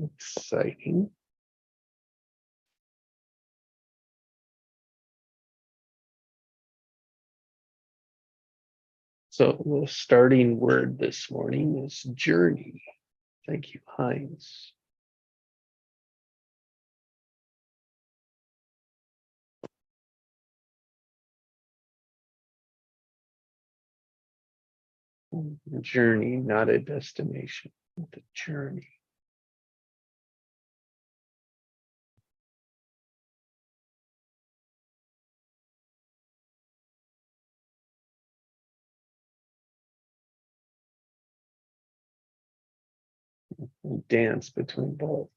Exciting. So the starting word this morning is journey. Thank you, Heinz. Journey, not a destination, the journey. Dance between both.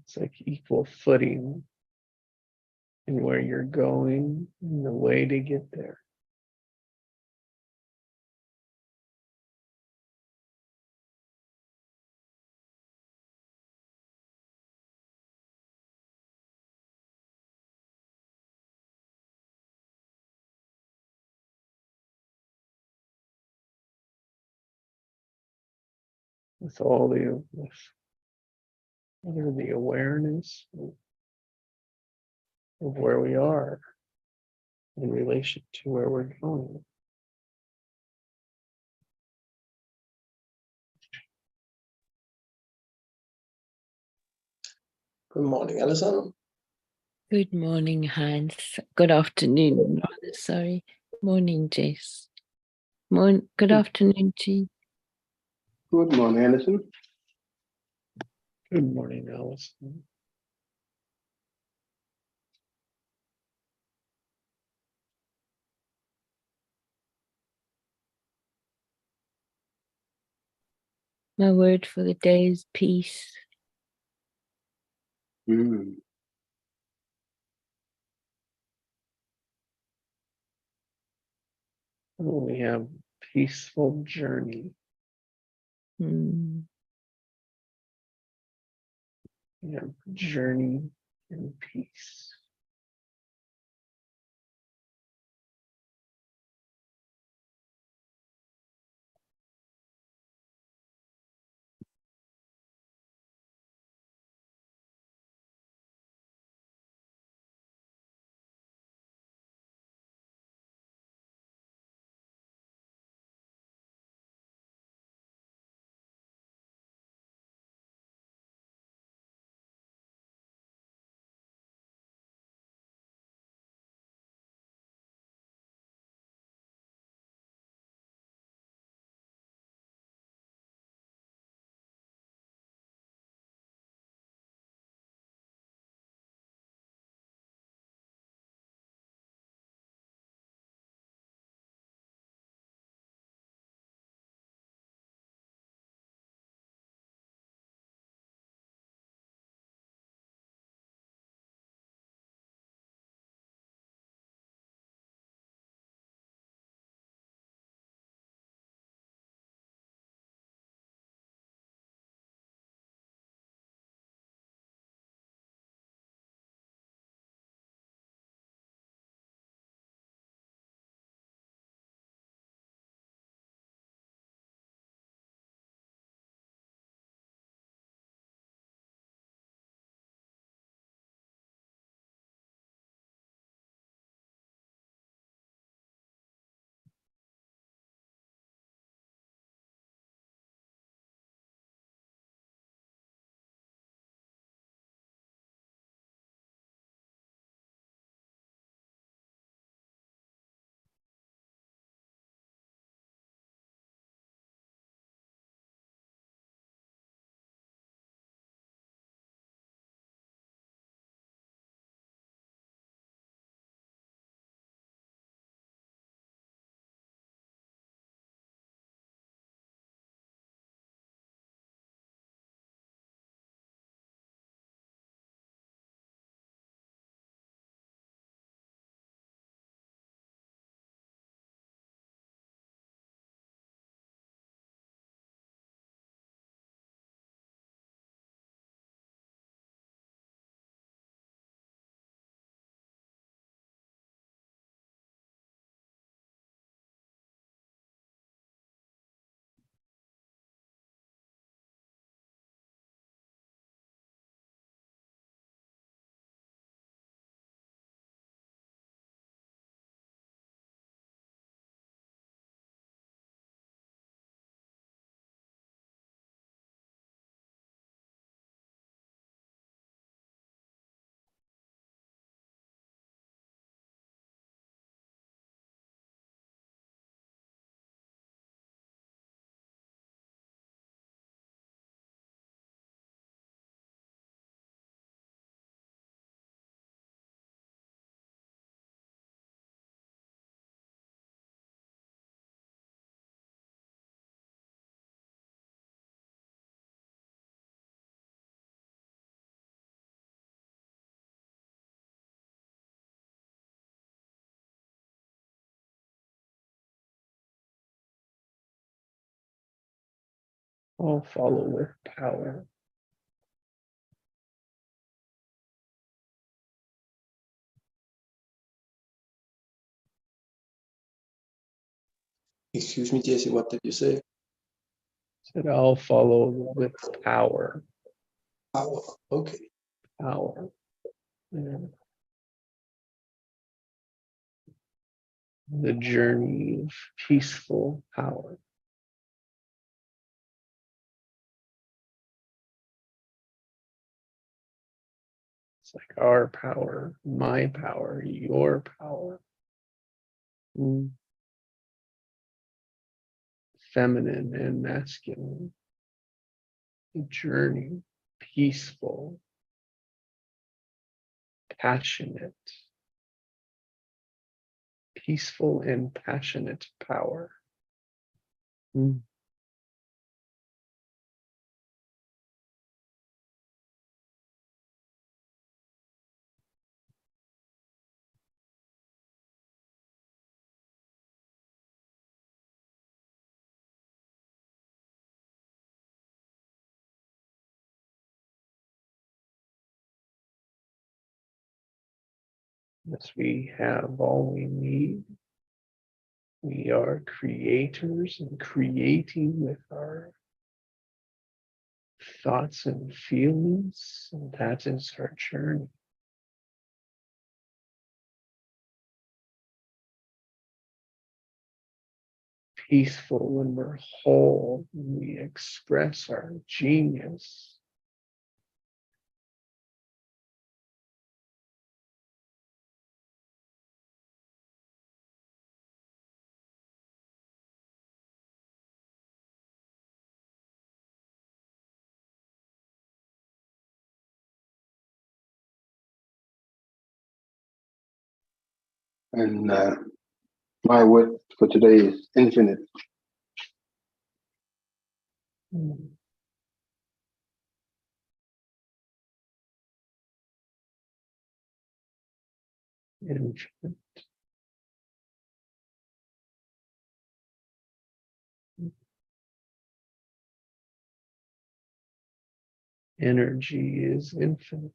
It's like equal footing in where you're going and the way to get there. With all the awareness of where we are in relation to where we're going. Good morning, Alison. Good morning, Hans. Good afternoon, rather, sorry. Morning, Jess. Good afternoon, G. Good morning, Alison. Good morning, Allison. My word for the day is peace. We have peaceful journey. Mm. We have journey in peace. I'll follow with power. Excuse me, Jesse, what did you say? Said I'll follow with power. Power. Okay. Power. Yeah. The journey of peaceful power. It's like our power, my power, your power. Feminine and masculine. The journey, peaceful, passionate. Peaceful and passionate power. Yes, we have all we need. We are creators and creating with our thoughts and feelings, and that is our journey. Peaceful when we're whole, when we express our genius. And my word for today is infinite. Infinite. Energy is infinite.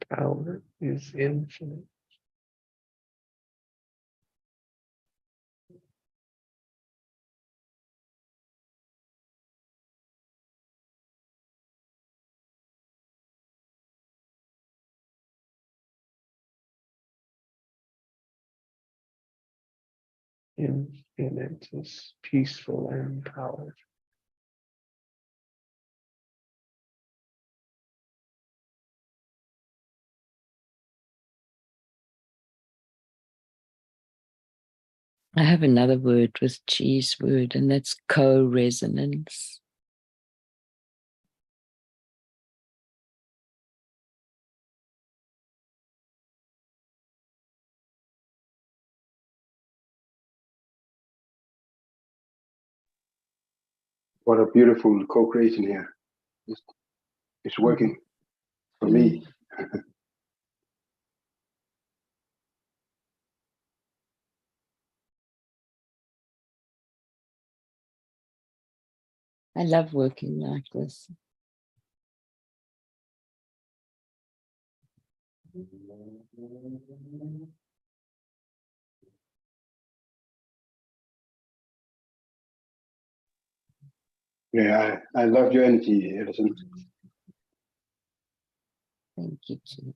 Power is infinite. Infinite is peaceful and powerful. I have another word with G's word, and that's co-resonance. What a beautiful co-creation here. It's working for me. I love working like this. Yeah, I love your energy, Edison. Thank you, G.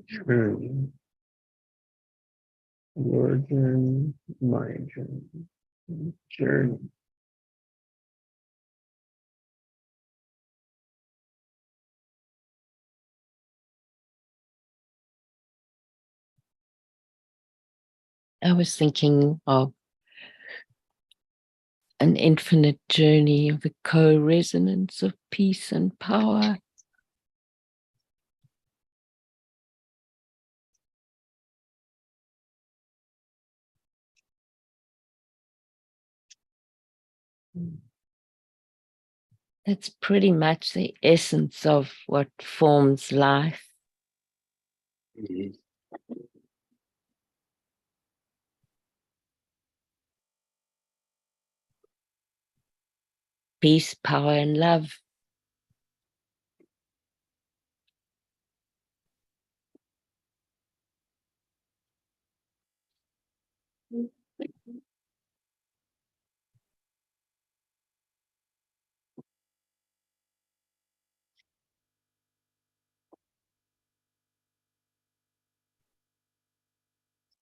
Journey. Your journey, my journey. Journey. I was thinking of an infinite journey of the co-resonance of peace and power. That's pretty much the essence of what forms life. Mhm. Peace, power, and love.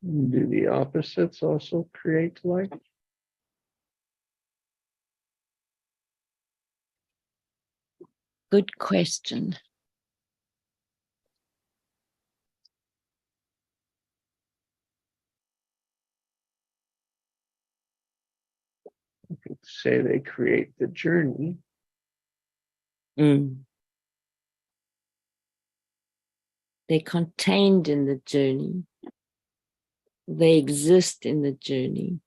Do the opposites also create life? Good question. You could say they create the journey. Mm. They're contained in the journey. They exist in the journey.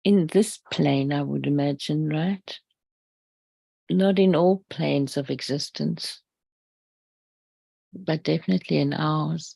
In this plane, I would imagine, right? Not in all planes of existence, but definitely in ours.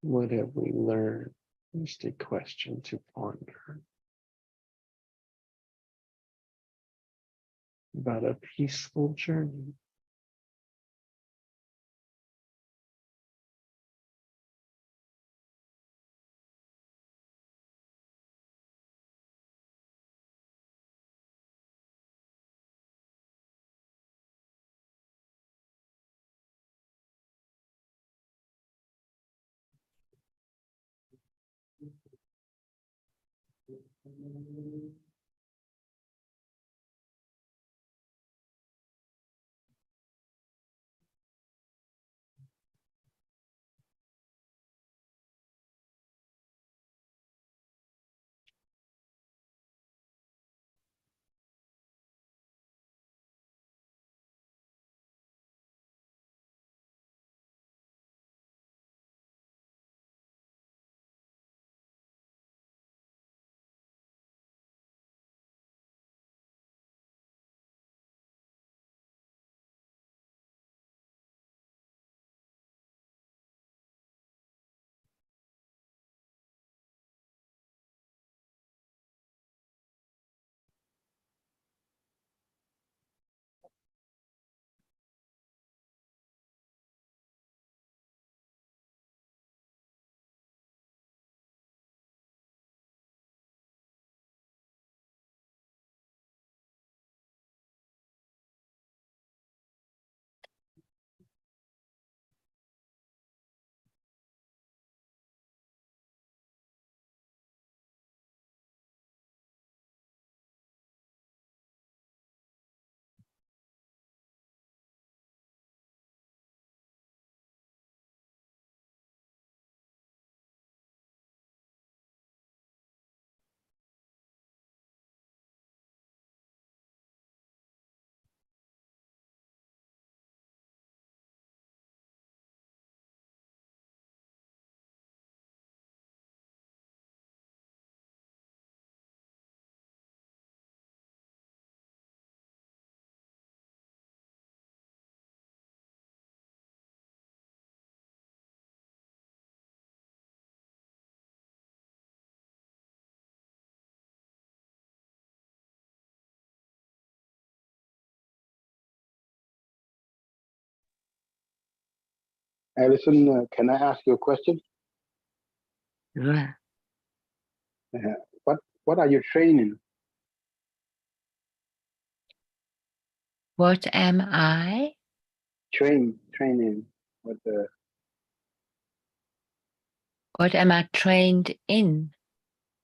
What have we learned? Just a question to ponder about a peaceful journey. Alison, can I ask you a question? Right. What are you training? What am I? Training. What am I trained in?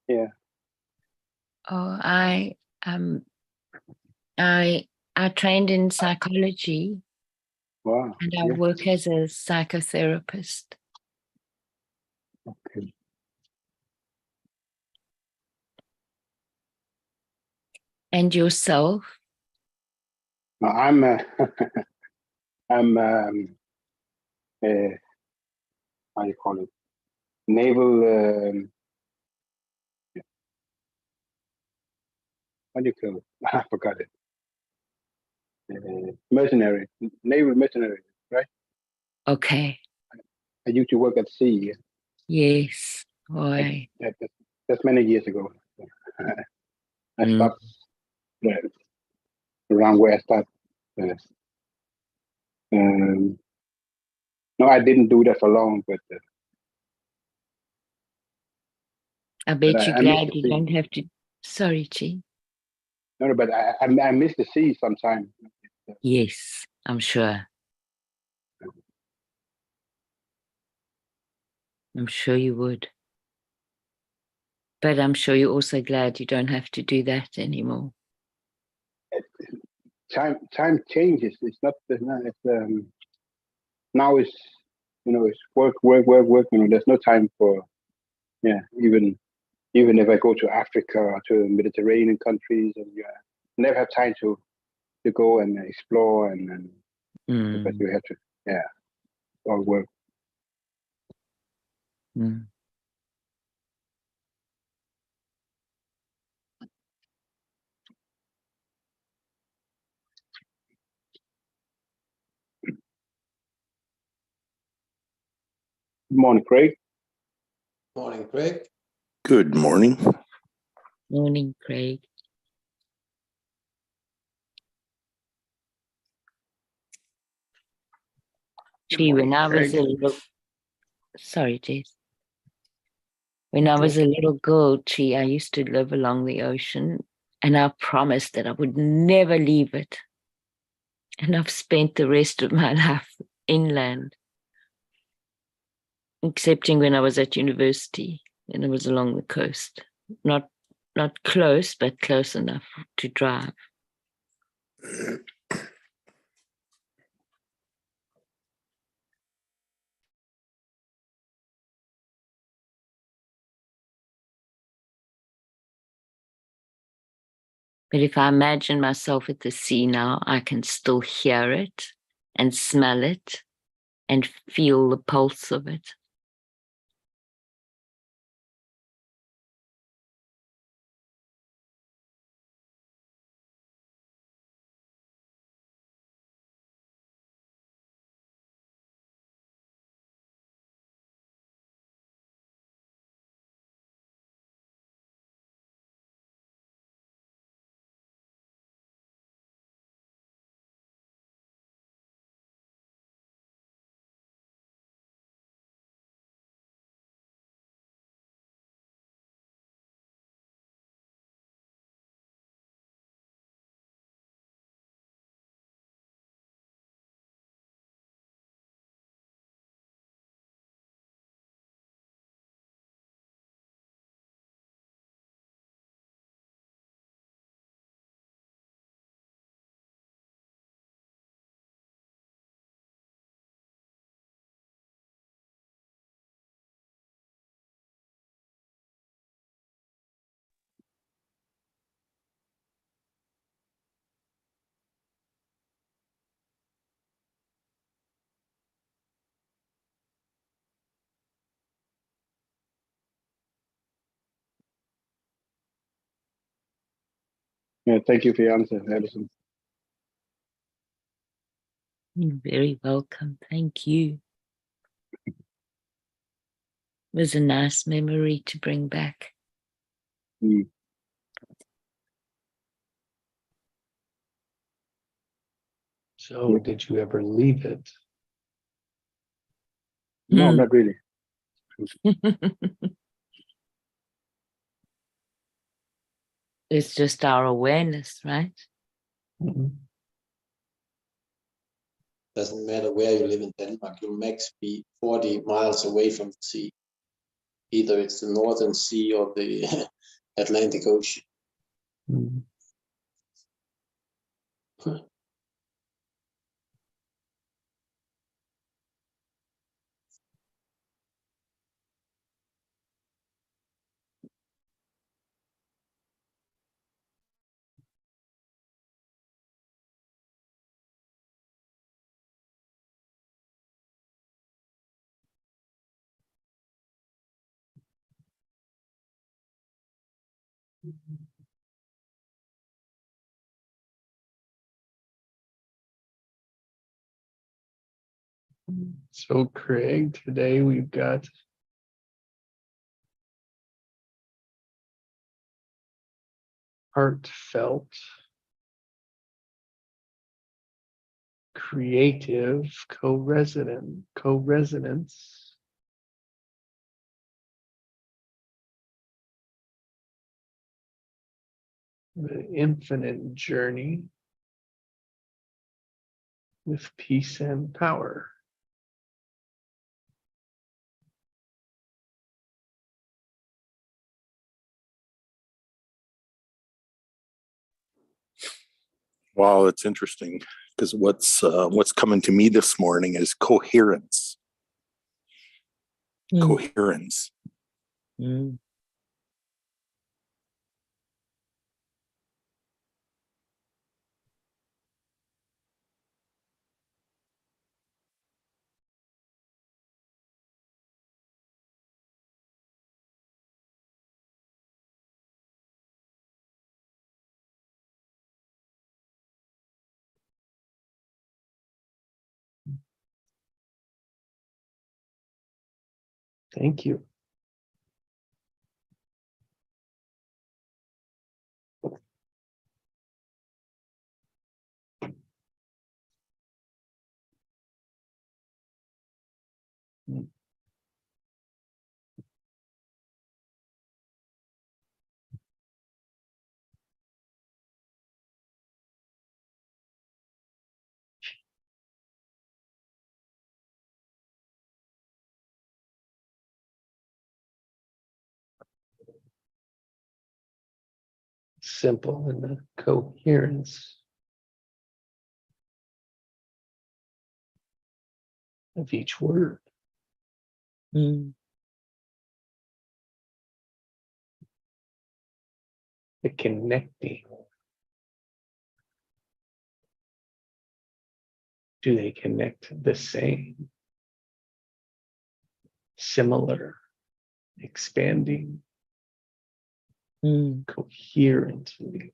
Yeah. Oh, I trained in psychology Wow. and I Yeah. work as a psychotherapist. Okay. And yourself? Now, I'm I'm how do you call it? Naval. What do you call it? I forgot it. Mercenary, naval mercenary, right? Okay. I used to work at sea. Yes. Why? That's many years ago. I Mm. stopped around where I started. No, I didn't do that for long, but I bet you're I miss glad the you sea. don't have to. Sorry, Chi. No, but I miss the sea sometimes. Yes, I'm sure. I'm sure you would. But I'm sure you're also glad you don't have to do that anymore. Time changes. It's not. Now it's it's work. There's no time for even if I go to Africa or to Mediterranean countries, and never have time to go and explore and because you have to all work. Mm. Good morning, Craig. Morning, Craig. Good morning. Morning, Craig. Gee, when I was a little, sorry, Jess. When I was a little girl, I used to live along the ocean and I promised that I would never leave it. And I've spent the rest of my life inland, excepting when I was at university and it was along the coast, not not close, but close enough to drive. But if I imagine myself at the sea now, I can still hear it and smell it and feel the pulse of it. Yeah, thank you for your answer, Edison. You're very welcome. Thank you. It was a nice memory to bring back. Mm. So did you ever leave it? No, not really. It's just our awareness, right? Mhm. Doesn't matter where you live in Denmark, you'll max be 40 miles away from the sea. Either it's the Northern Sea or the Atlantic Ocean. Mhm. So Craig, today we've got heartfelt, creative co-resonance, the infinite journey with peace and power. Wow, it's interesting because what's coming to me this morning is coherence. Mm. Coherence. Mm. Thank you. simple in the coherence of each word. Mm. The connecting. Do they connect the same? Similar, expanding, Mm. coherently.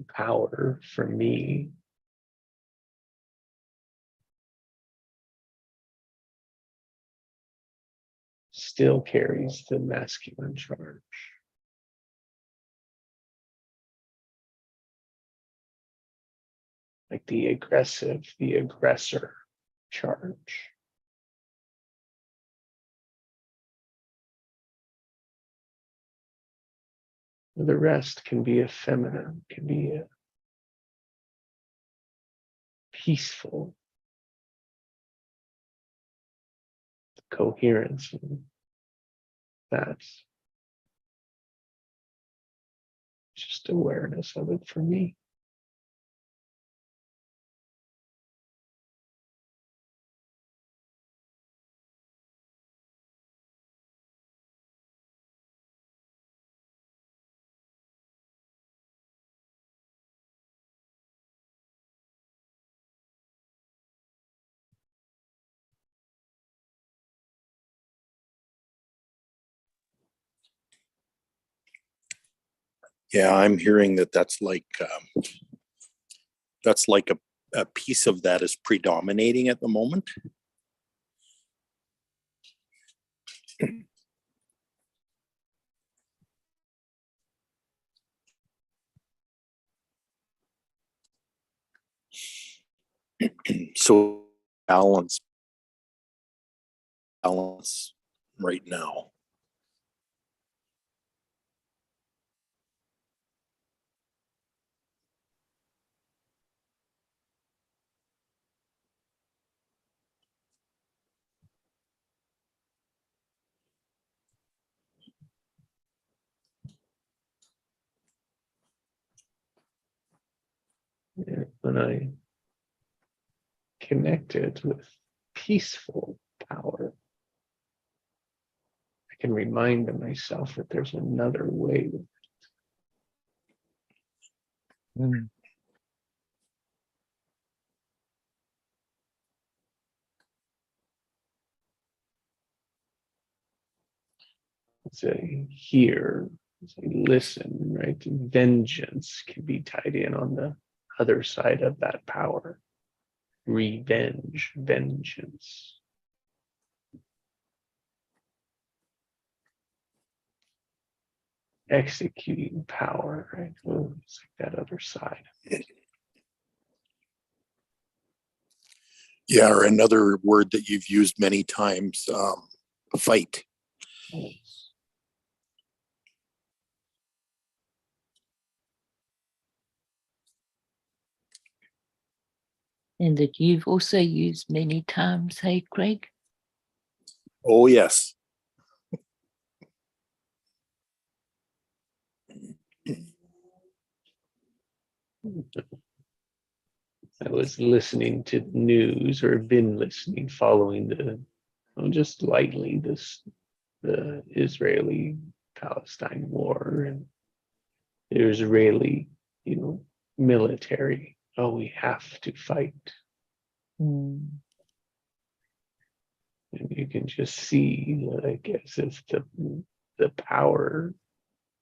Power for me still carries the masculine charge. Like the aggressive, the aggressor charge. The rest can be a feminine, can be a peaceful coherence. And that's just awareness of it for me. Yeah, I'm hearing that that's like a piece of that is predominating at the moment. So balance right now. And when I connect it with peaceful power, I can remind myself that there's another way. Mm. As I hear, as I listen, right? Vengeance can be tied in on the other side of that power. Revenge, vengeance. Executing power, right? Oh, it's like that other side. Yeah, or another word that you've used many times, fight. Yes. And that you've also used many times, hey, Craig? Oh, yes. I was listening to news or been listening, following just lightly the Israeli-Palestine war, and the Israeli, military. Oh, we have to fight. Mm. And you can just see, like, as if the power,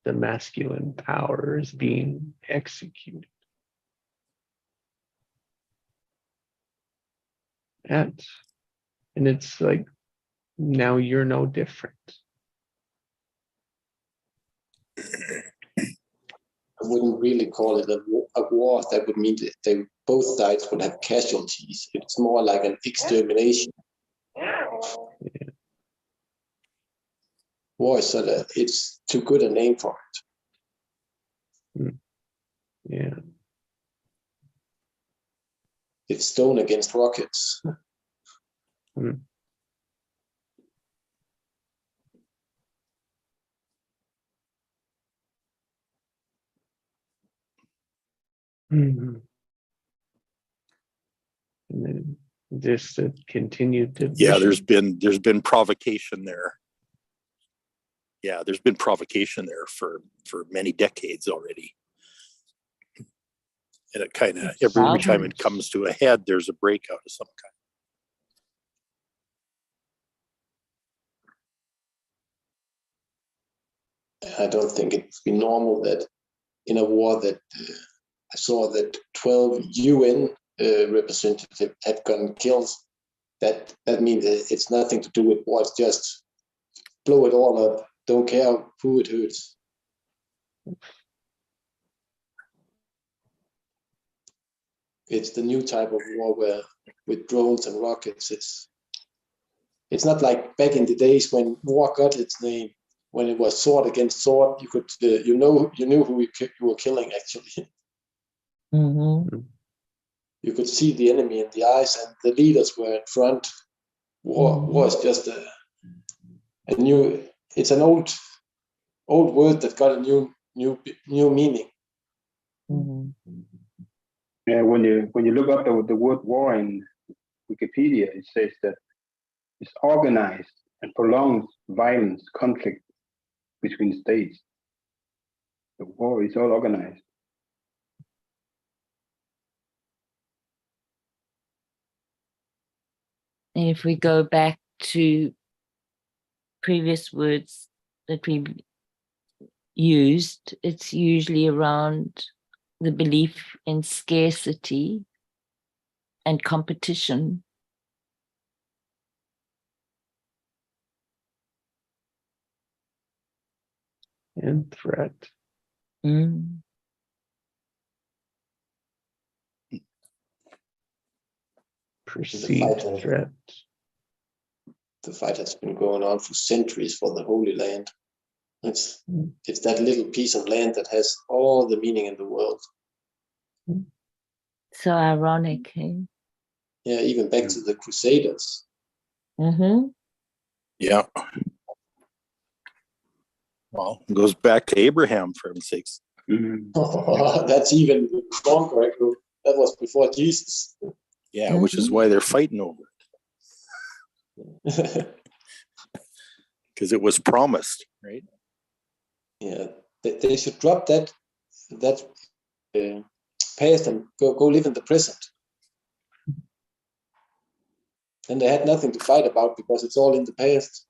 the masculine power is being executed. And it's like, now you're no different. I wouldn't really call it a war. That would mean that both sides would have casualties. It's more like an extermination. War is it's too good a name for it. Yeah. it's stone against rockets. Mhm. And then this continued division. Yeah, there's been provocation there. Yeah, there's been provocation there for many decades already. And it kind of every time it comes to a head, there's a breakout of some kind. I don't think it would be normal that in a war that I saw that 12 UN representatives had gotten killed. That means it's nothing to do with war. It's just blow it all up. Don't care who it hurts. It's the new type of war where with drones and rockets. It's not like back in the days when war got its name. When it was sword against sword, you could you knew who you were killing actually. Mm-hmm. You could see the enemy in the eyes, and the leaders were in front. War is just a new. It's an old word that got a new meaning. Mm-hmm. Yeah, when you look up the word war in Wikipedia, it says that it's organized and prolonged violence, conflict between states. The war is all organized. And if we go back to previous words that we used, it's usually around the belief in scarcity and competition. And threat. Mm. Perceived threat. The fight has been going on for centuries for the Holy Land. It's that little piece of land that has all the meaning in the world. So ironic, eh? Yeah, even back to the Crusaders. Mm-hmm. Yeah. Well, it goes back to Abraham, for heaven's sakes. That's even stronger. That was before Jesus. Yeah, which is why they're fighting over it. Because it was promised, right? Yeah, they should drop that past and go live in the present. And they had nothing to fight about because it's all in the past.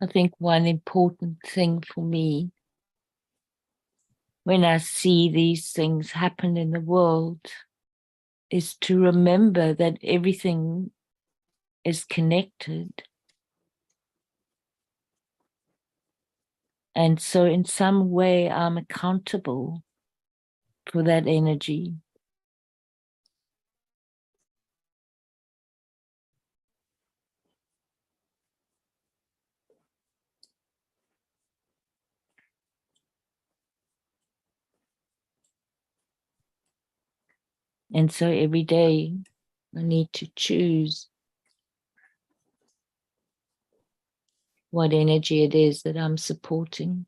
I think one important thing for me when I see these things happen in the world is to remember that everything is connected. And so in some way, I'm accountable for that energy. And so every day I need to choose what energy it is that I'm supporting.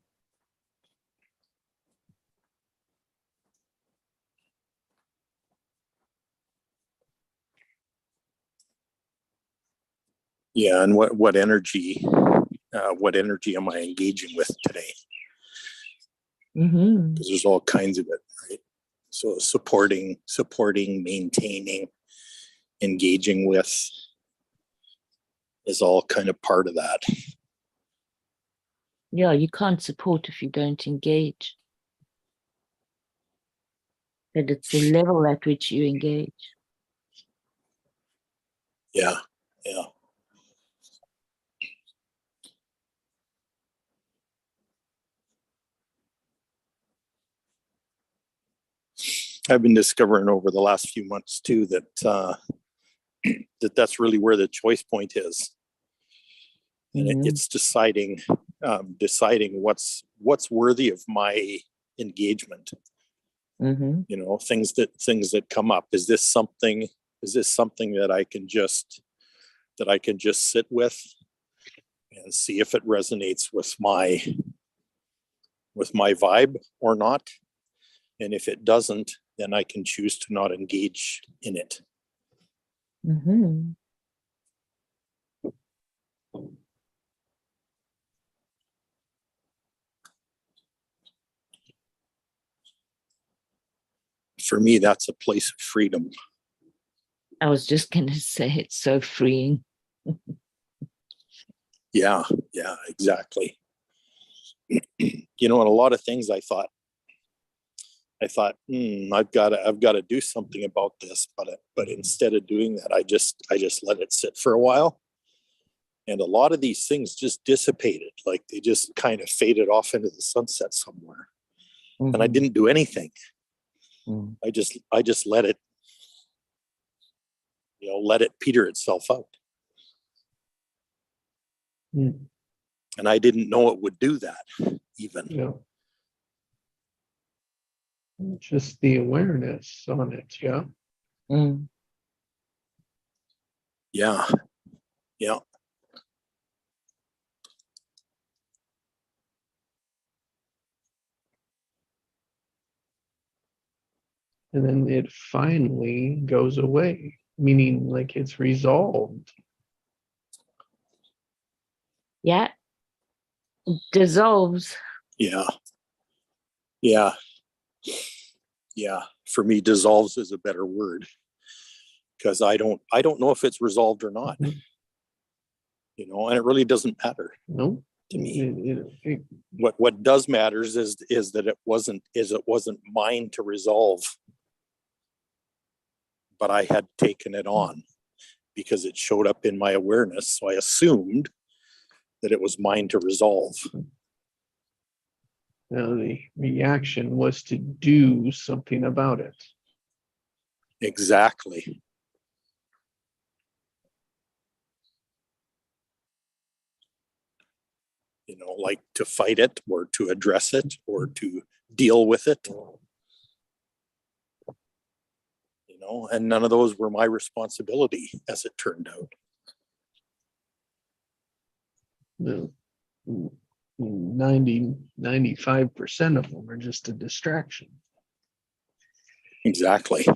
Yeah, and what energy what energy am I engaging with today? Mm-hmm. Because there's all kinds of it, right? So supporting, maintaining, engaging with is all kind of part of that. Yeah, you can't support if you don't engage. But it's the level at which you engage. Yeah. I've been discovering over the last few months too that that's really where the choice point is, and it's deciding what's worthy of my engagement. Mm-hmm. You know, things that come up. Is this something that I can just sit with and see if it resonates with my vibe or not? And if it doesn't, then I can choose to not engage in it. Mm-hmm. For me, that's a place of freedom. I was just going to say it's so freeing. Yeah, exactly. You know, and a lot of things I thought, I've got to do something about this, but instead of doing that, I just let it sit for a while. And a lot of these things just dissipated, like they just kind of faded off into the sunset somewhere. Mm-hmm. And I didn't do anything. Mm-hmm. I just let it, let it peter itself out. Mm. And I didn't know it would do that even. Yeah. Just the awareness on it, yeah. Mm. Yeah. And then it finally goes away, meaning like it's resolved. Yeah. It dissolves. Yeah. For me, dissolves is a better word, because I don't know if it's resolved or not. Mm-hmm. And it really doesn't matter. No. To me, what does matters is that it wasn't mine to resolve, but I had taken it on because it showed up in my awareness. So I assumed that it was mine to resolve. Now the reaction was to do something about it. Exactly. Like to fight it or to address it or to deal with it. And none of those were my responsibility, as it turned out. No. 95% of them are just a distraction. Exactly.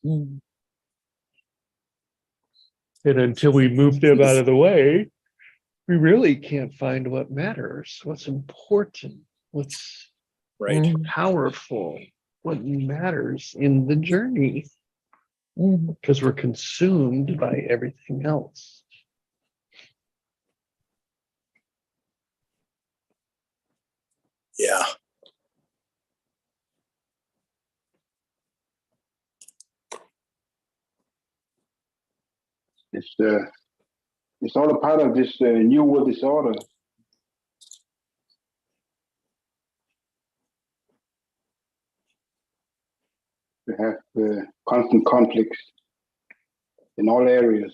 And until we move them out of the way, we really can't find what matters, what's important, what's powerful, what matters in the journey, because we're consumed by everything else. Yeah. It's all a part of this New World disorder. We have constant conflicts in all areas.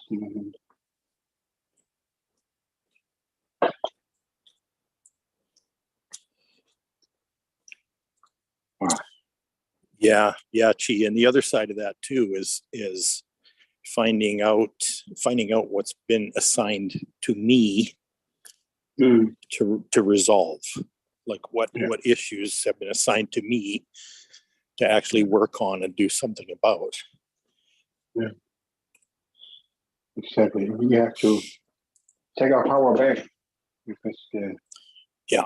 Yeah, Chi. And the other side of that too is finding out what's been assigned to me to resolve. Like what issues have been assigned to me to actually work on and do something about. Yeah. Exactly. We have to take our power back. because Yeah.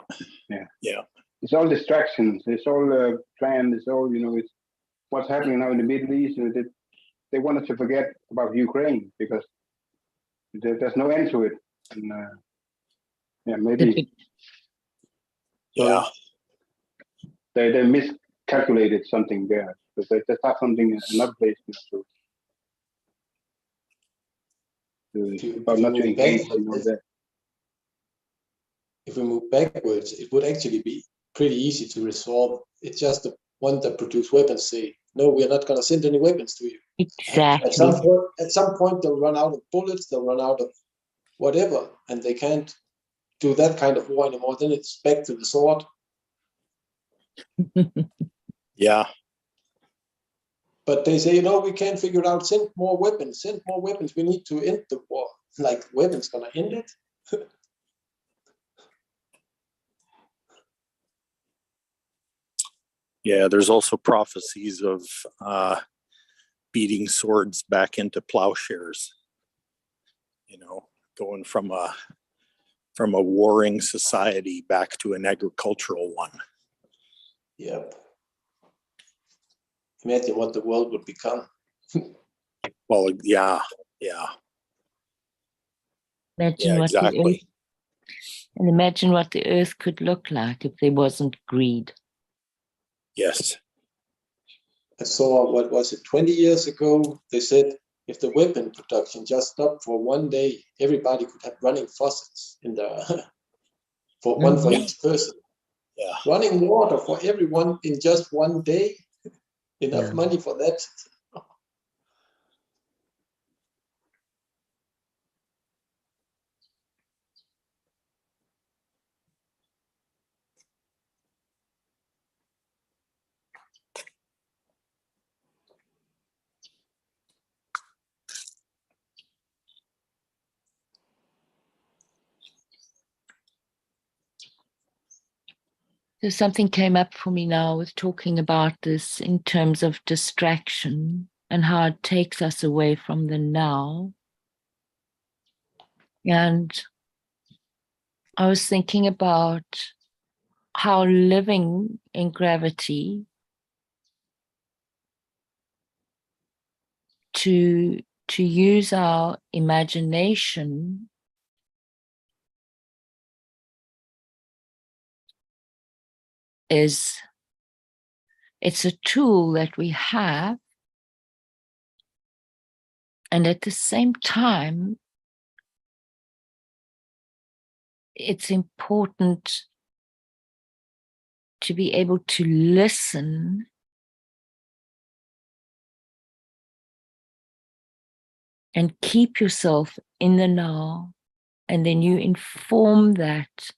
it's all distractions. It's all planned. It's all it's what's happening now in the Middle East. They wanted to forget about Ukraine because there's no end to it. And maybe Yeah. they miscalculated something there. Because they start something in another place. About not to engage. That. If we move backwards, it would actually be pretty easy to resolve. It's just the one that produce weapons say, no, we're not going to send any weapons to you. Exactly. At some point, they'll run out of bullets, they'll run out of whatever, and they can't do that kind of war anymore. Then it's back to the sword. Yeah. But they say, no, we can't figure it out. Send more weapons. We need to end the war. Like, weapons going to end it? Yeah, there's also prophecies of beating swords back into plowshares. Going from a warring society back to an agricultural one. Yep. Imagine what the world would become. Well, yeah. Imagine what exactly. the earth, and imagine what the earth could look like if there wasn't greed. Yes. I saw, 20 years ago, they said if the weapon production just stopped for one day, everybody could have running faucets in the for one for each person. Yeah. Running water for everyone in just one day. Enough money for that. So something came up for me now with talking about this in terms of distraction and how it takes us away from the now. And I was thinking about how living in gravity to use our imagination it's a tool that we have, and at the same time it's important to be able to listen and keep yourself in the now, and then you inform that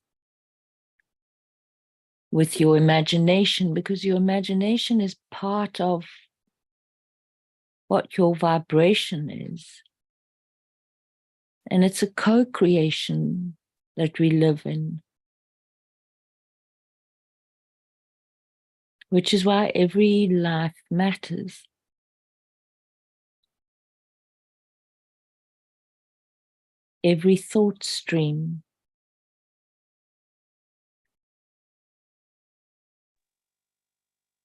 with your imagination, because your imagination is part of what your vibration is. And it's a co-creation that we live in, which is why every life matters. Every thought stream.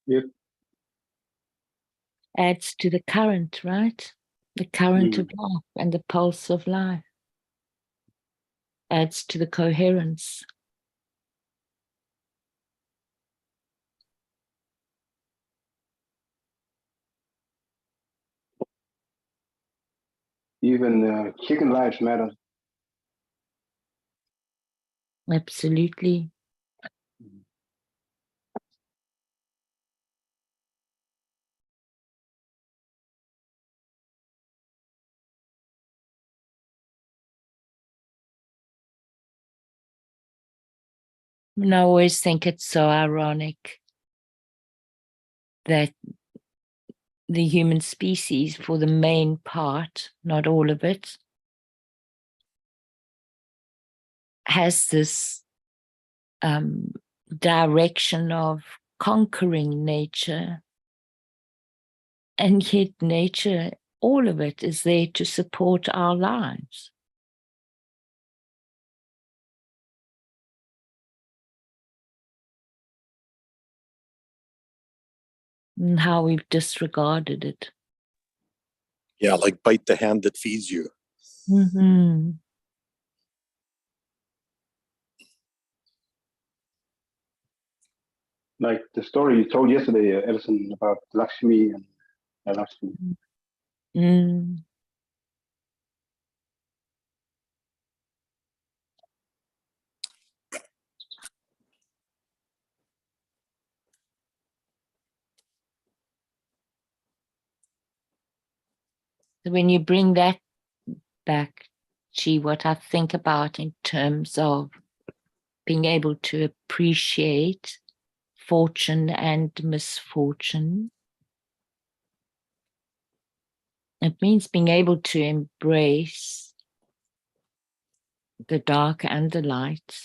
Yep. Adds to the current, right? The current of life and the pulse of life. Adds to the coherence. Even chicken lives matter. Absolutely. And I always think it's so ironic that the human species, for the main part, not all of it, has this direction of conquering nature. And yet nature, all of it, is there to support our lives. and how we've disregarded it. Yeah, like bite the hand that feeds you. Mm-hmm. Like the story you told yesterday, Edison, about Lakshmi and Lakshmi. Mm. So when you bring that back, Chi, what I think about in terms of being able to appreciate fortune and misfortune, it means being able to embrace the dark and the light.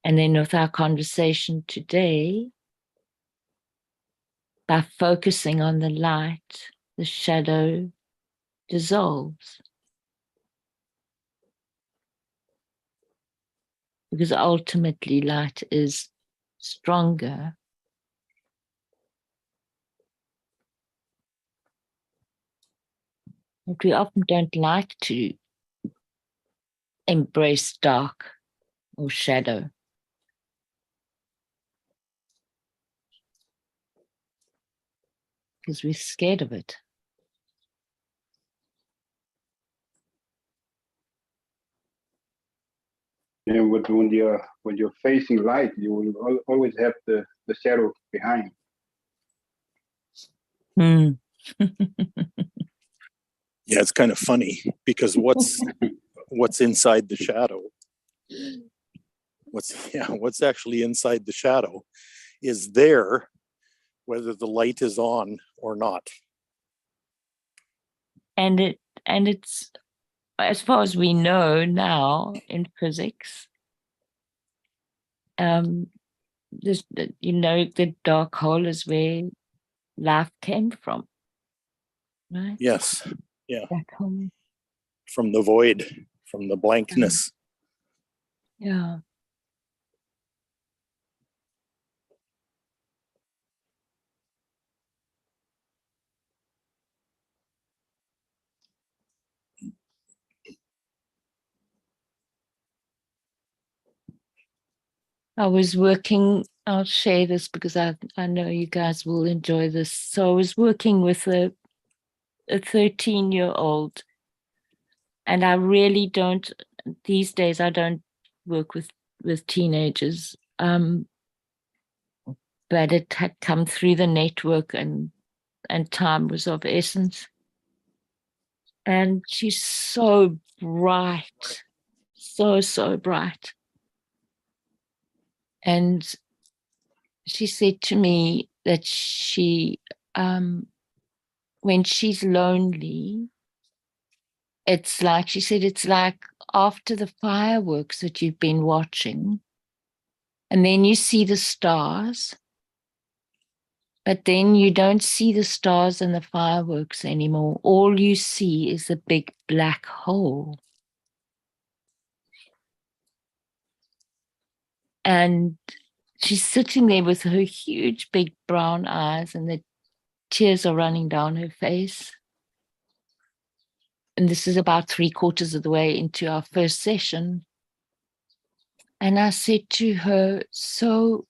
And then with our conversation today, by focusing on the light, the shadow dissolves. Because ultimately light is stronger. But we often don't like to embrace dark or shadow. Because we're scared of it. And when you're facing light, you will always have the shadow behind. Mm. Yeah, it's kind of funny because what's inside the shadow? What's actually inside the shadow is there, whether the light is on or not. And it's, as far as we know now in physics, this, the dark hole is where life came from, right? Yes, yeah, Black hole. from the void, from the blankness. Yeah. I was working, I'll share this because I know you guys will enjoy this. So I was working with a 13-year-old, and I really don't, these days I don't work with teenagers. But it had come through the network, and time was of essence. And she's so bright, so bright. And she said to me that she, when she's lonely, it's like, she said, it's like after the fireworks that you've been watching, and then you see the stars, but then you don't see the stars and the fireworks anymore. All you see is a big black hole. And she's sitting there with her huge, big brown eyes, and the tears are running down her face. And this is about 3/4 of the way into our first session. And I said to her, so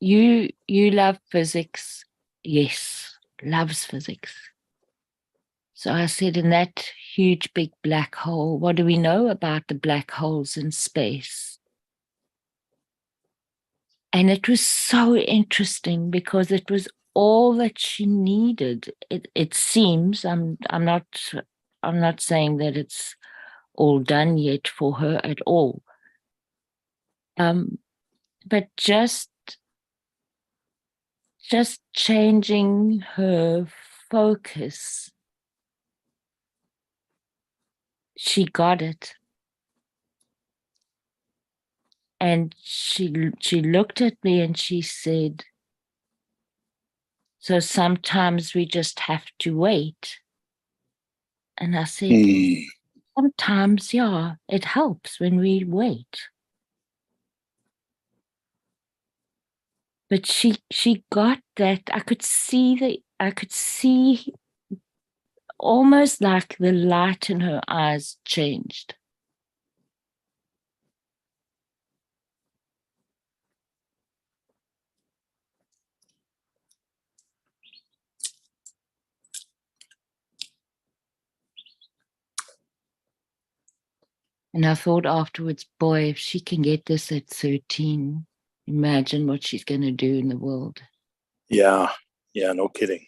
you love physics? Yes, loves physics. So I said, in that huge, big black hole, what do we know about the black holes in space? And it was so interesting because it was all that she needed. It seems, I'm not saying that it's all done yet for her at all. But just changing her focus, she got it. And she looked at me and she said, so sometimes we just have to wait. And I said, sometimes, yeah, it helps when we wait. But she got that. I could see almost like the light in her eyes changed. And I thought afterwards, boy, if she can get this at 13, imagine what she's going to do in the world. Yeah. Yeah. No kidding.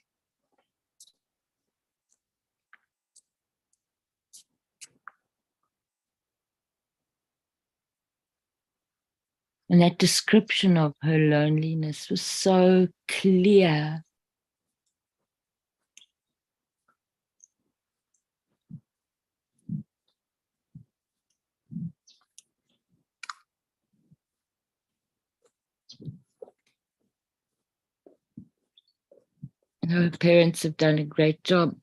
And that description of her loneliness was so clear. And her parents have done a great job.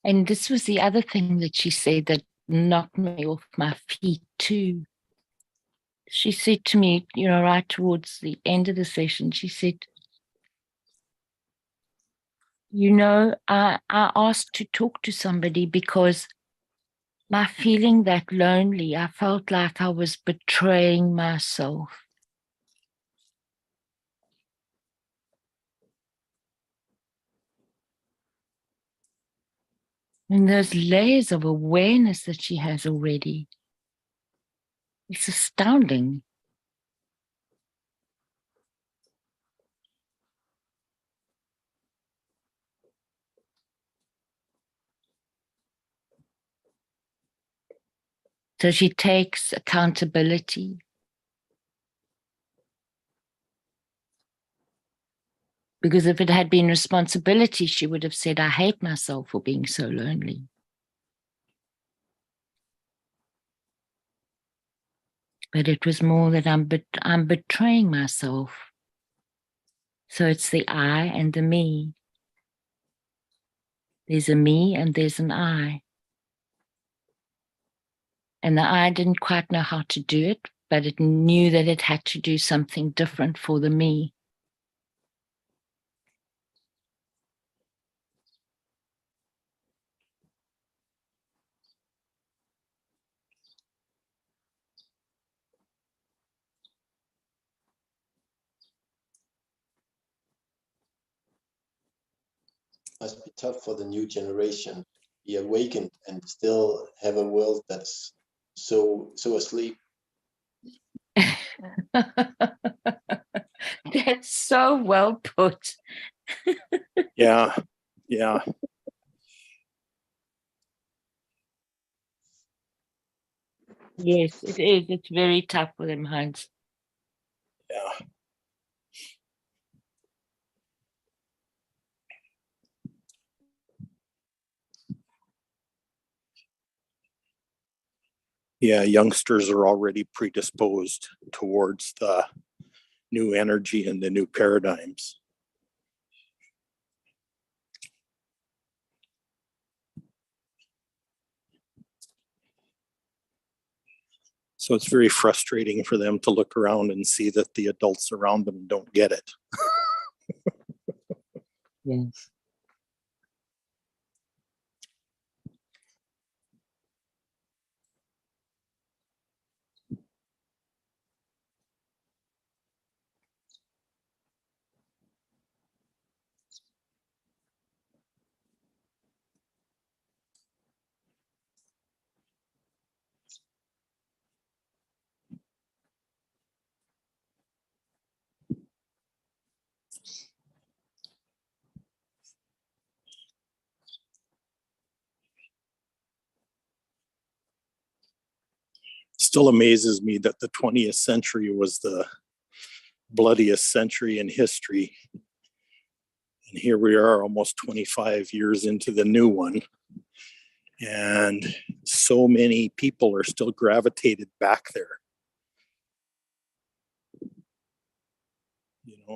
And this was the other thing that she said that knocked me off my feet too. She said to me, right towards the end of the session, she said, I asked to talk to somebody because my feeling that lonely, I felt like I was betraying myself. And those layers of awareness that she has already, it's astounding. So she takes accountability. Because if it had been responsibility, she would have said, I hate myself for being so lonely. But it was more that I'm betraying myself. So it's the I and the me. There's a me and there's an I. And the I didn't quite know how to do it, but it knew that it had to do something different for the me. Must be tough for the new generation to be awakened and still have a world that's so asleep. That's so well put. Yeah. Yeah. Yes, it is. It's very tough for them, Heinz. Yeah. Yeah, youngsters are already predisposed towards the new energy and the new paradigms. So it's very frustrating for them to look around and see that the adults around them don't get it. Yes. Still amazes me that the 20th century was the bloodiest century in history. And here we are almost 25 years into the new one. And so many people are still gravitated back there.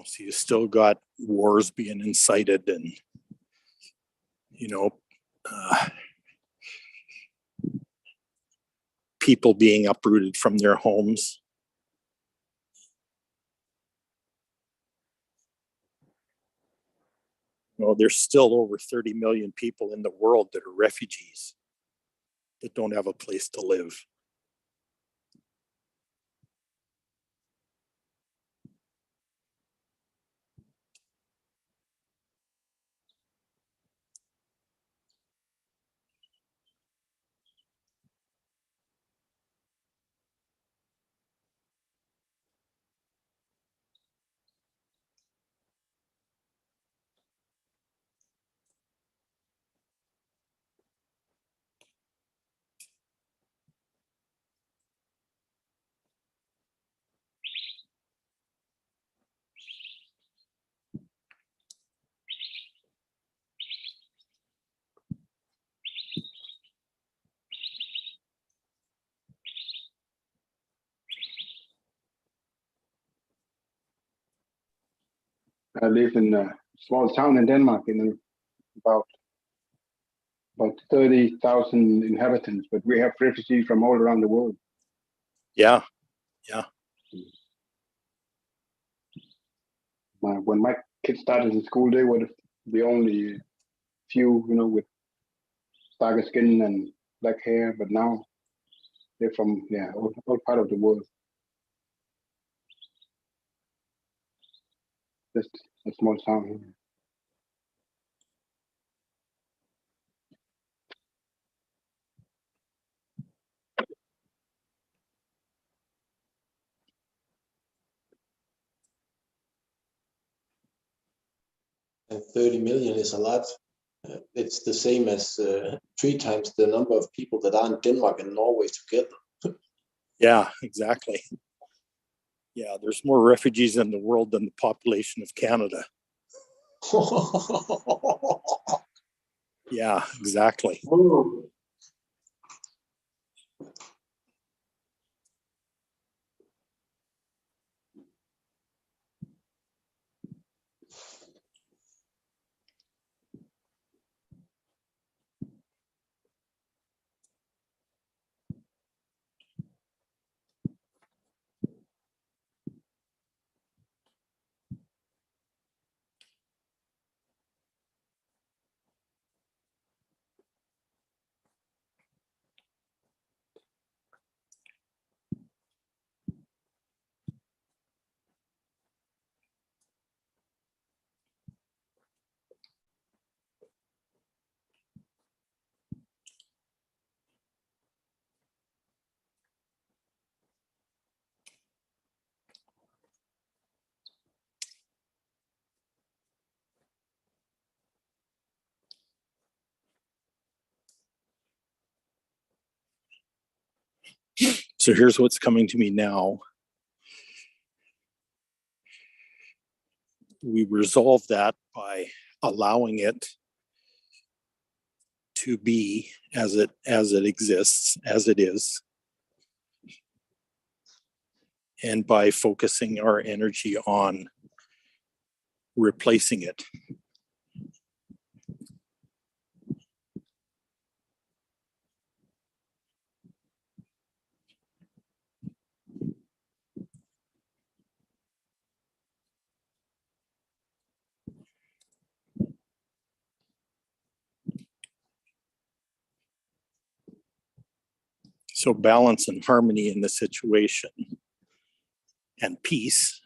So you still got wars being incited and, people being uprooted from their homes. There's still over 30 million people in the world that are refugees that don't have a place to live. I live in a small town in Denmark, about 30,000 inhabitants, but we have refugees from all around the world. Yeah. When my kids started in school, they were the only few, with darker skin and black hair, but now they're from all part of the world. Just a small town. 30 million is a lot. It's the same as 3 times the number of people that are in Denmark and Norway together. Yeah, exactly. Yeah, there's more refugees in the world than the population of Canada. Yeah, exactly. So here's what's coming to me now. We resolve that by allowing it to be as it exists, as it is, and by focusing our energy on replacing it. So balance and harmony in the situation, and peace,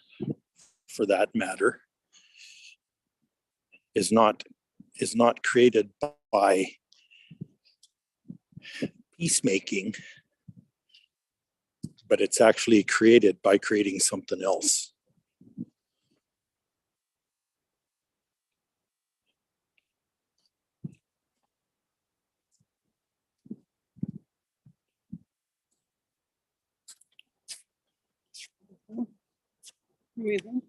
for that matter, is not created by peacemaking, but it's actually created by creating something else. Breathing.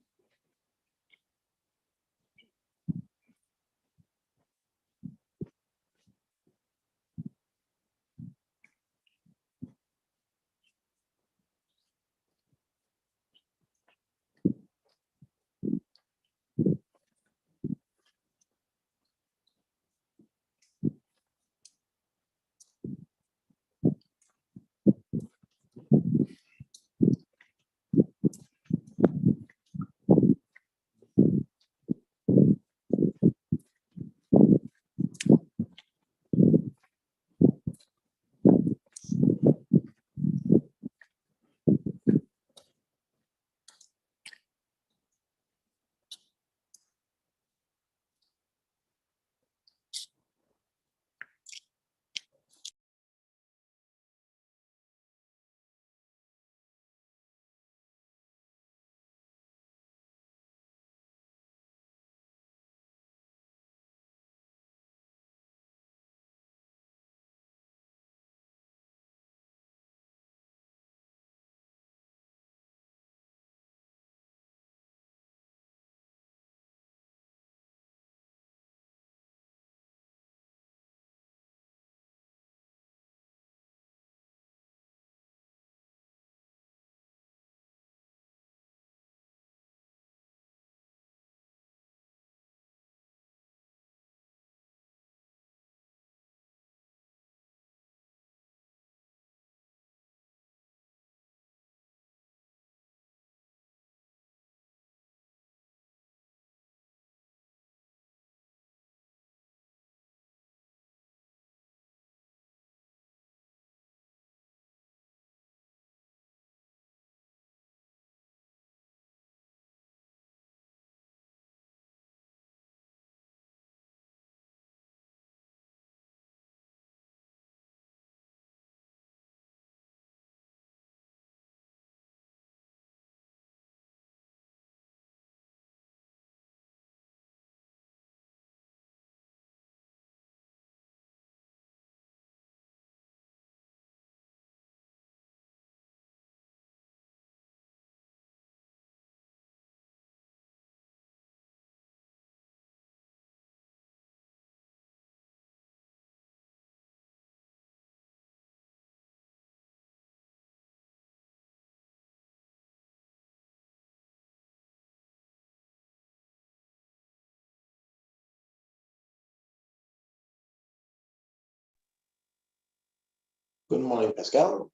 Good morning, Pascal.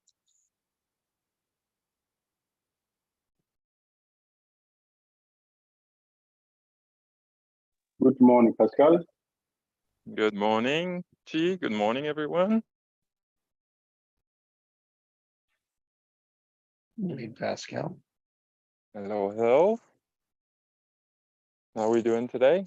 Good morning, Pascal. Good morning, Chi. Good morning, everyone. Morning, Pascal. Hello, hello. How are we doing today?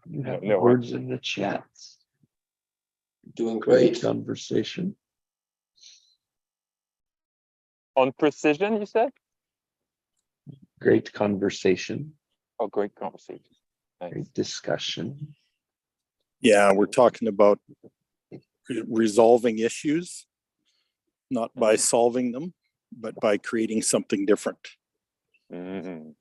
You have No, words in the chat. Doing Great great. conversation. On precision, you said? Great conversation. Oh, great conversation. Nice. Great discussion. Yeah, we're talking about resolving issues, not by solving them, but by creating something different. Mm.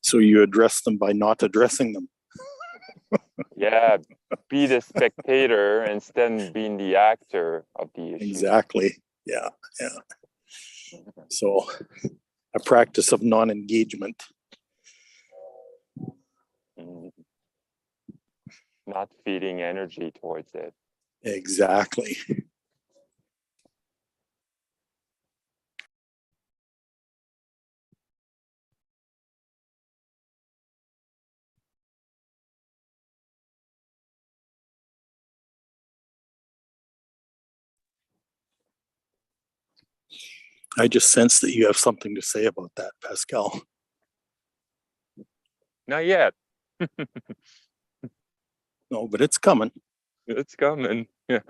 So you address them by not addressing them. Yeah, be the spectator instead of being the actor of the issue. Exactly. Yeah. So a practice of non-engagement. Mm. Not feeding energy towards it. Exactly. I just sense that you have something to say about that, Pascal. Not yet. No, but it's coming. It's coming. Yeah.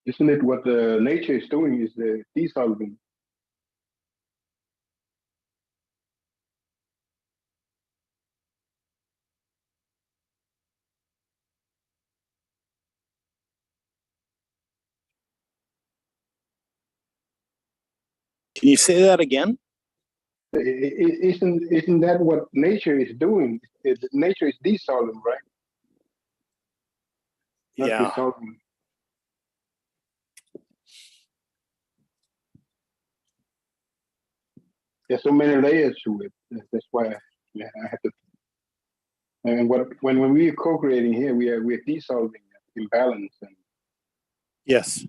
Isn't it what the nature is doing is the dissolving? Can you say that again? Isn't that what nature is doing? Nature is dissolving, right? Not Yeah. dissolving. There's so many layers to it. That's why I have to. And when we are co-creating here, we're dissolving imbalance and Yes.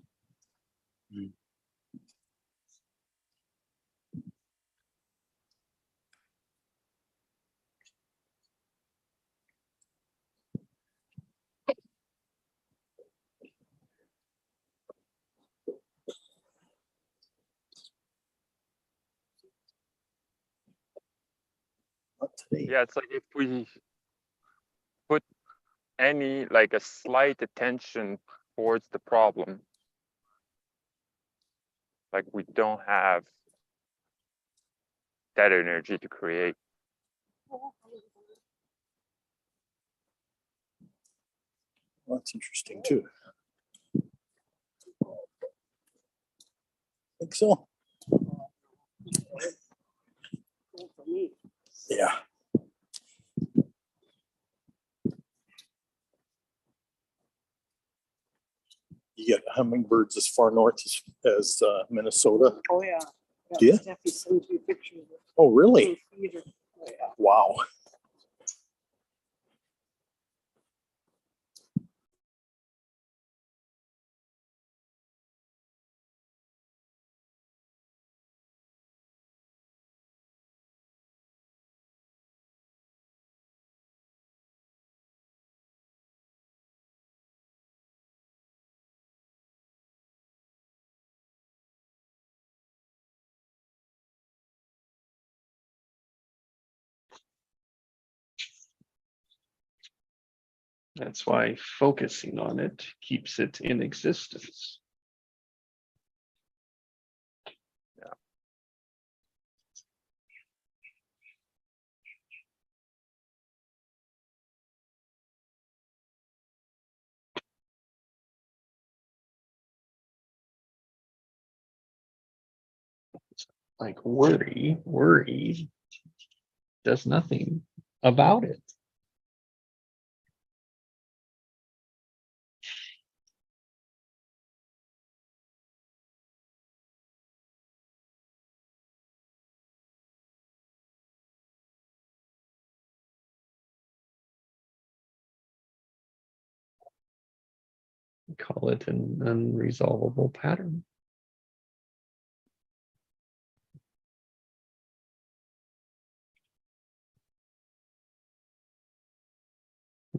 Not today. Yeah, it's like if we put any like a slight attention towards the problem, like we don't have that energy to create. Well, that's interesting too. Think so? Yeah. You get hummingbirds as far north as Minnesota. Oh, yeah. Do ya? Steffi sends me pictures of Oh, really? the feeder. Oh, yeah. Wow. That's why focusing on it keeps it in existence. Like worry does nothing about it. We call it an unresolvable pattern.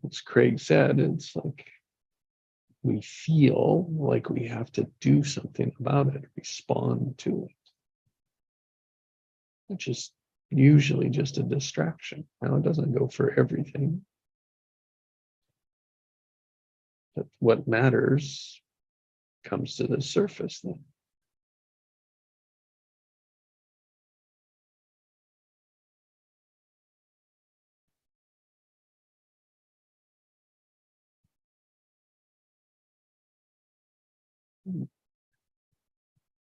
As Craig said, it's like we feel like we have to do something about it, respond to it, which is usually just a distraction. Now, it doesn't go for everything. But what matters comes to the surface then.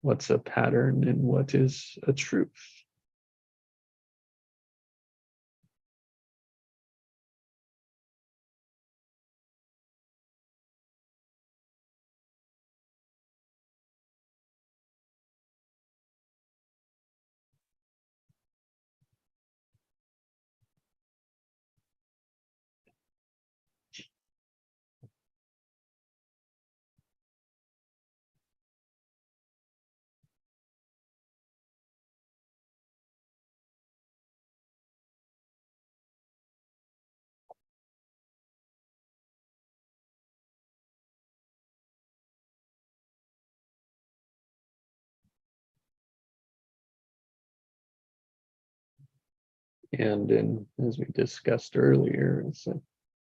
What's a pattern and what is a truth? And in, as we discussed earlier, it's like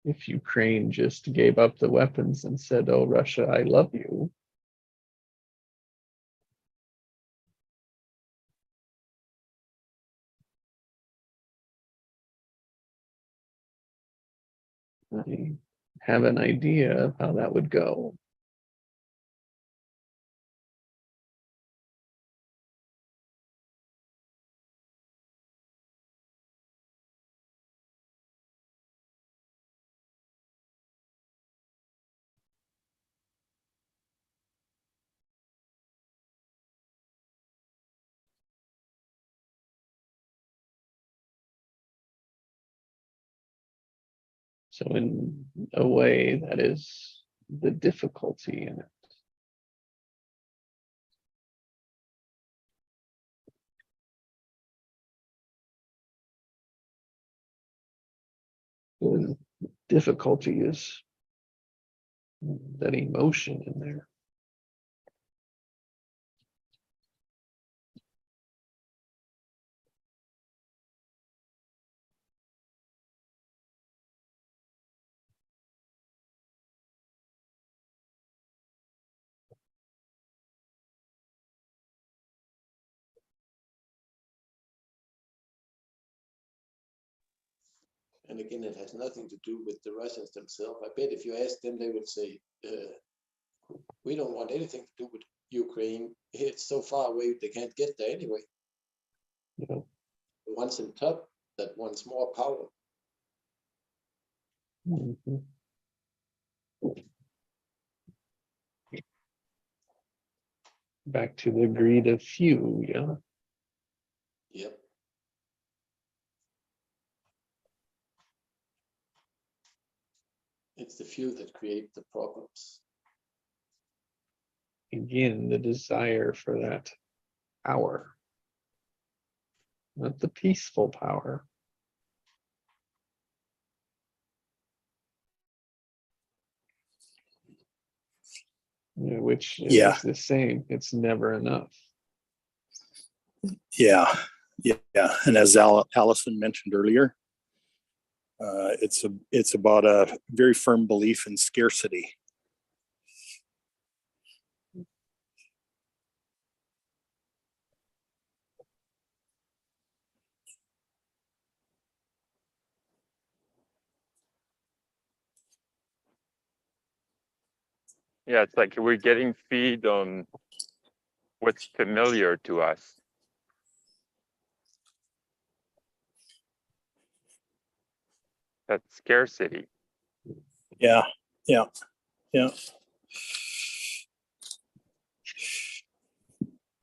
if Ukraine just gave up the weapons and said, "Oh, Russia, I love you," I have an idea of how that would go. So in a way, that is the difficulty in it. The difficulty is that emotion in there. And again, it has nothing to do with the Russians themselves. I bet if you ask them, they would say, we don't want anything to do with Ukraine. It's so far away, they can't get there anyway. You know, The ones in top that wants more power. mhm. Back to the greed of few, yeah. Yep. It's the few that create the problems. Again, the desire for that power, not the peaceful power. You know, which Yeah. is the same. It's never enough. Yeah. And as Allison mentioned earlier, it's about a very firm belief in scarcity. Yeah, it's like we're getting feed on what's familiar to us. That's scarcity. Yeah.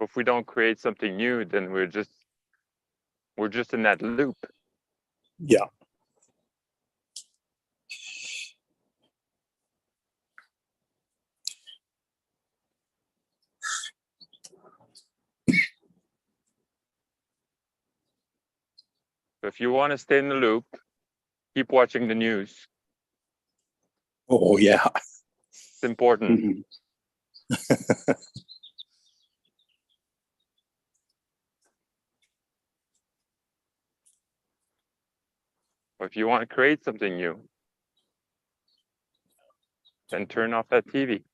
If we don't create something new, then we're just in that loop. Yeah. If you want to stay in the loop, keep watching the news. Oh, yeah. It's important. Mhm. If you want to create something new, then turn off that TV.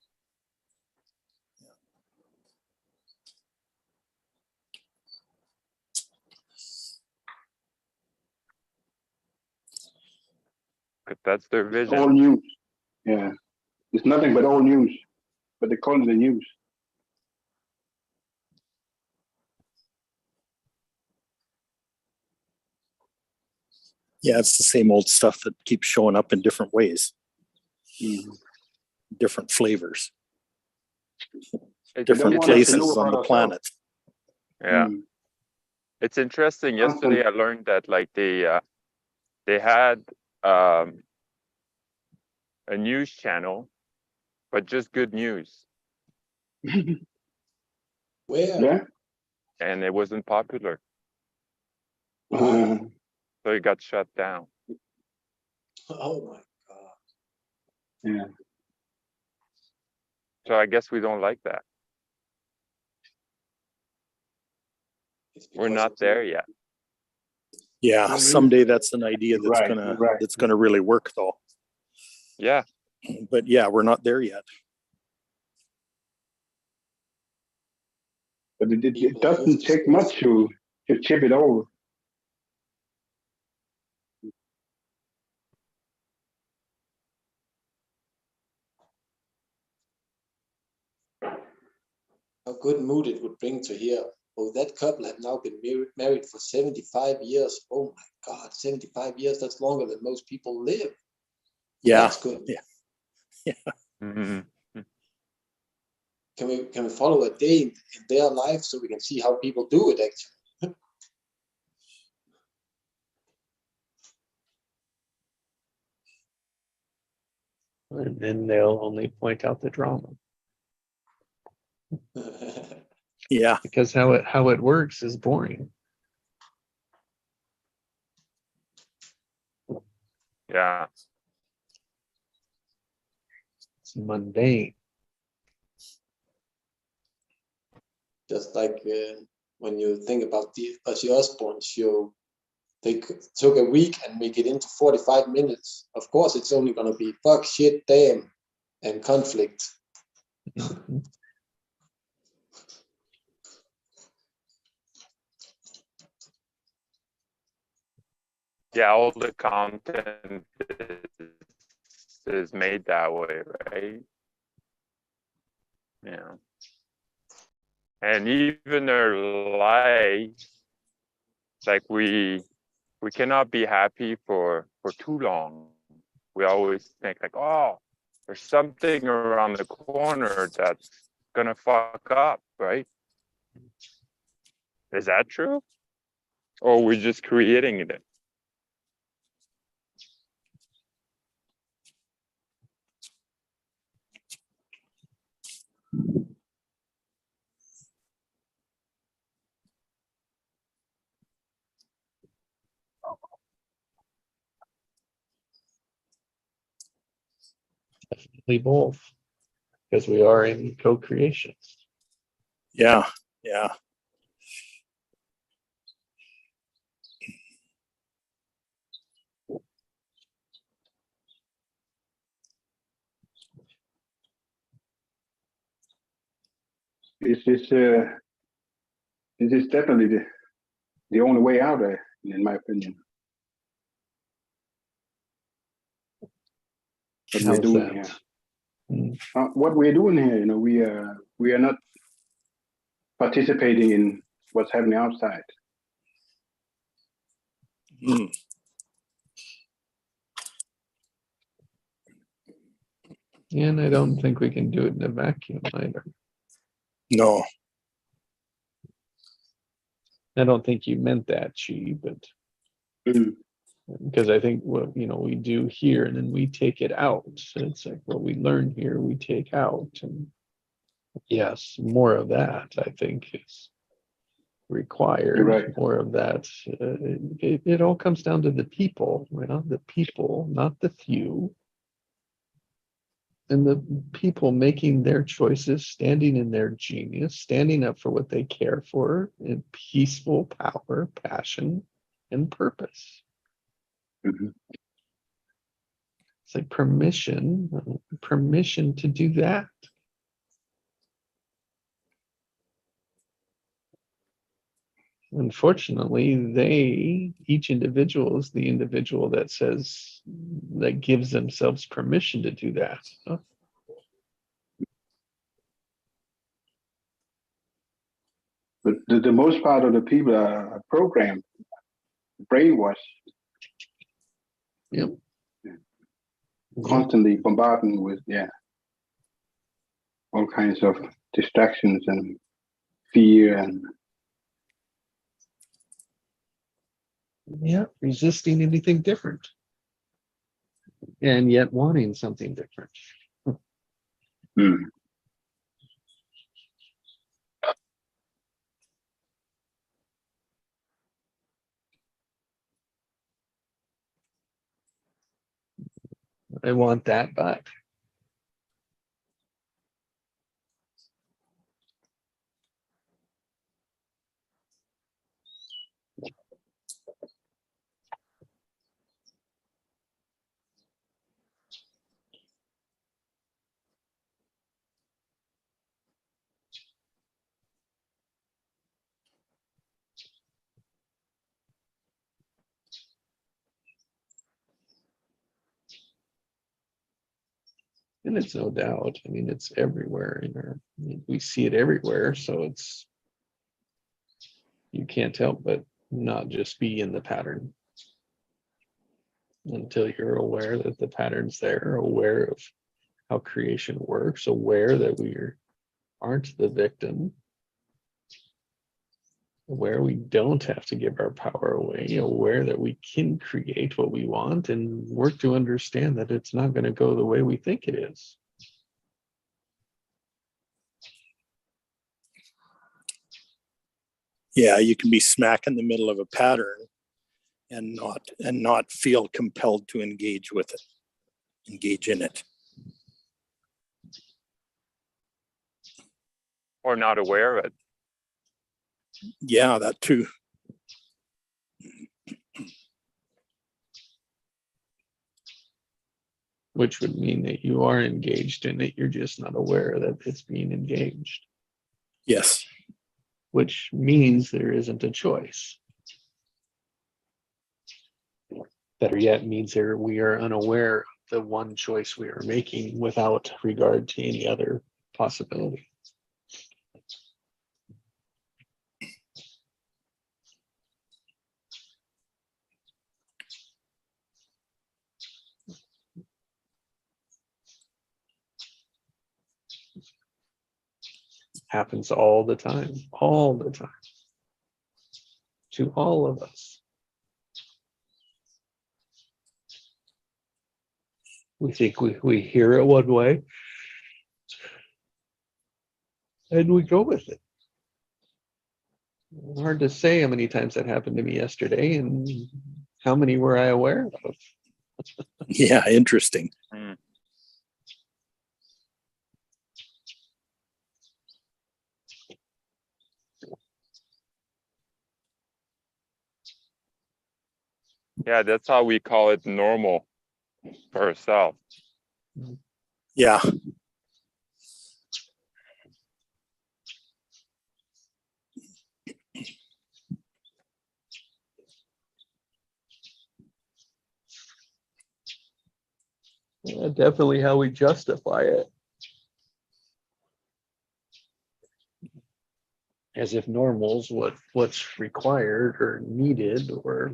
If that's their All vision. news. Yeah. It's nothing but all news. But they call it the news. Yeah, it's the same old stuff that keeps showing up in different ways, Mhm. different flavors, It's, different want us to know places on about the ourselves. planet. yeah, Mm. it's interesting. Constant. Yesterday, I learned that like they had a news channel, but just good news, Where? Yeah. and it wasn't popular, Uh, so it got shut down. Oh my God. yeah. So I guess we don't like that. It's We're because not of- there yet. Yeah, Mhm. someday that's an idea that's Right, gonna right. that's gonna really work though. Yeah, But yeah, we're not there yet. But it People are doesn't used to take much to chip it over. how good mood it would bring to hear, oh, that couple have now been married for 75 years. Oh my God, 75 years, that's longer than most people live. Yeah. That's good. Yeah. Mhm. Can we follow a day in their life so we can see how people do it actually? And then they'll only point out the drama, Yeah. because how it works is boring. Yeah. It's mundane. Just like when you think about the Ozzy Osbourne show, they took a week and make it into 45 minutes. Of course, it's only going to be fuck, shit, damn, and conflict. Mhm. Yeah, all the content is made that way, right? Yeah. And even their life, like we cannot be happy for too long. We always think like, oh, there's something around the corner that's gonna fuck up, right? Is that true? Or are we just creating it? Definitely both, because we are in co-creation. Yeah. Yeah. This is definitely the only way out there, in my opinion. What we're How's doing that? here. Mm. What we're doing here, we are not participating in what's happening outside. Mm. And I don't think we can do it in a vacuum either. No. I don't think you meant that, Chi, but Mm. because I think what we do here and then we take it out. So it's like what we learn here, we take out. And yes, more of that I think is required. You're right. More of that. It all comes down to the people, the people, not the few. And the people making their choices, standing in their genius, standing up for what they care for in peaceful power, passion, and purpose. Mhm. It's like permission to do that. Unfortunately, each individual is the individual that gives themselves permission to do that. But the most part of the people are programmed, brainwashed, Yep. constantly bombarding with all kinds of distractions and fear and Yeah, resisting anything different. And yet wanting something different. mm. I want that back. And it's no doubt, I mean, it's everywhere in our, we see it everywhere, so it's, you can't help but not just be in the pattern until you're aware that the pattern's there, aware of how creation works, aware that we aren't the victim, aware we don't have to give our power away, aware that we can create what we want, and work to understand that it's not going to go the way we think it is. Yeah, you can be smack in the middle of a pattern and not feel compelled to engage with it, engage in it. Or not aware of it. Yeah, that too. Which would mean that you are engaged in it, you're just not aware that it's being engaged, Yes. which means there isn't a choice. Better yet, means there we are unaware of the one choice we are making without regard to any other possibility. Happens all the time, to all of us. We think we hear it one way and we go with it. Hard to say how many times that happened to me yesterday and how many were I aware of. Yeah, interesting. Mm. Yeah, that's how we call it normal for ourselves. Yeah. Yeah, definitely how we justify it. As if normal's what's required or needed or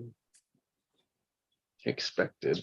expected.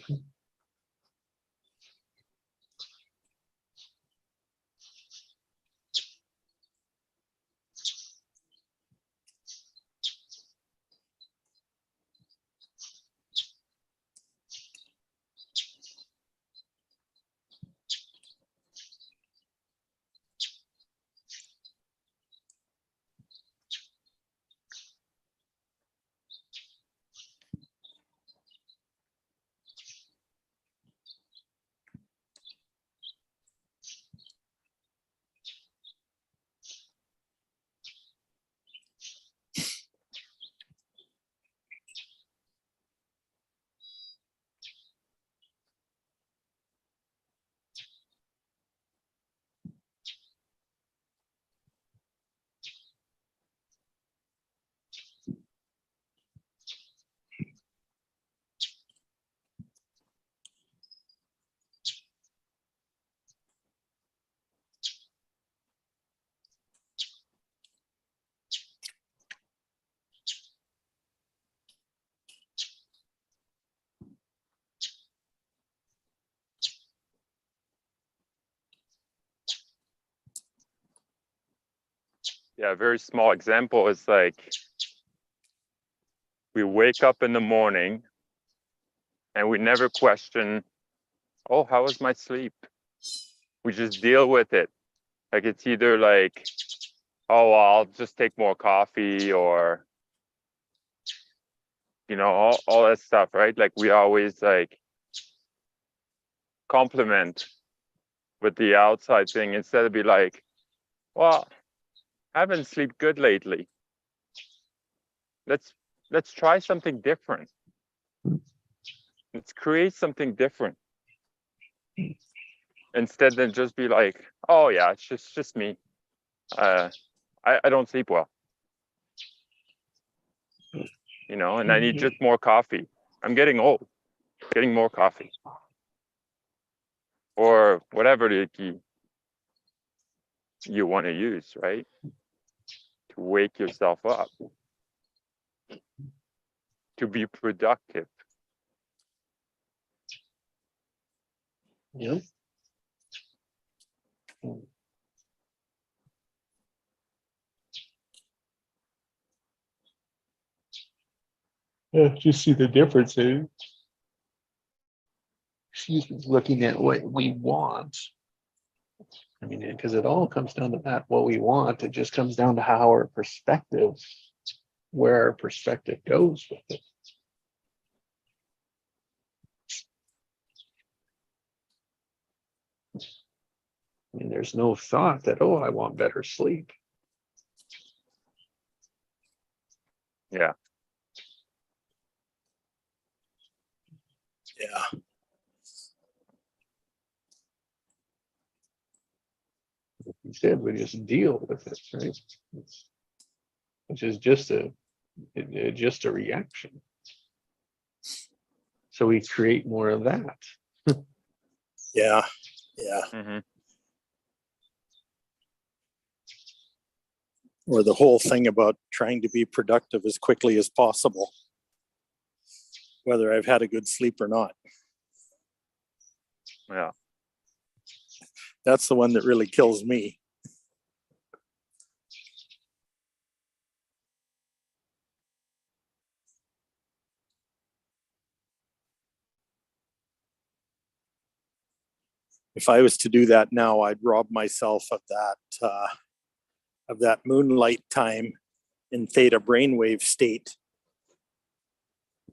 Yeah, a very small example is like we wake up in the morning and we never question, oh, how was my sleep? We just deal with it. Like it's either like, oh, well, I'll just take more coffee or, all that stuff, right? Like we always like compliment with the outside thing instead of be like, well, I haven't slept good lately. Let's try something different. Let's create something different. Instead than just be like, oh yeah, it's just me. I don't sleep well. And I need just more coffee. I'm getting old. Getting more coffee. or whatever the key you want to use, right? To wake yourself up, to be productive. Yep. Yeah, just see the difference in, excuse me, looking at what we want. I mean, because it all comes down to that, what we want. It just comes down to how our perspective, where our perspective goes with it. I mean, there's no thought that, oh, I want better sleep. Yeah. Yeah. Instead, we just deal with it, right? Which is just a reaction. So we create more of that. Yeah. Yeah. Mm-hmm. Or the whole thing about trying to be productive as quickly as possible, whether I've had a good sleep or not. Yeah. That's the one that really kills me. If I was to do that now, I'd rob myself of that moonlight time in theta brainwave state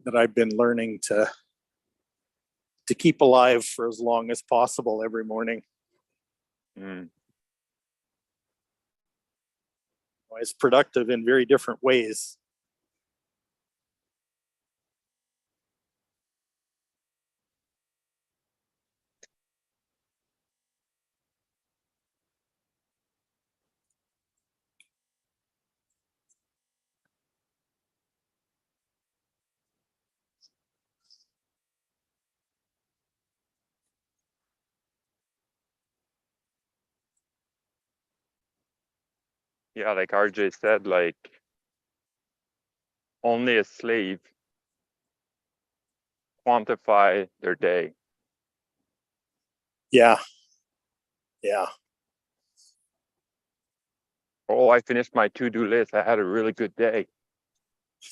that I've been learning to keep alive for as long as possible every morning. Mm. It's productive in very different ways. Yeah, like RJ said, like only a slave quantify their day. Yeah. Yeah. Oh, I finished my to-do list. I had a really good day.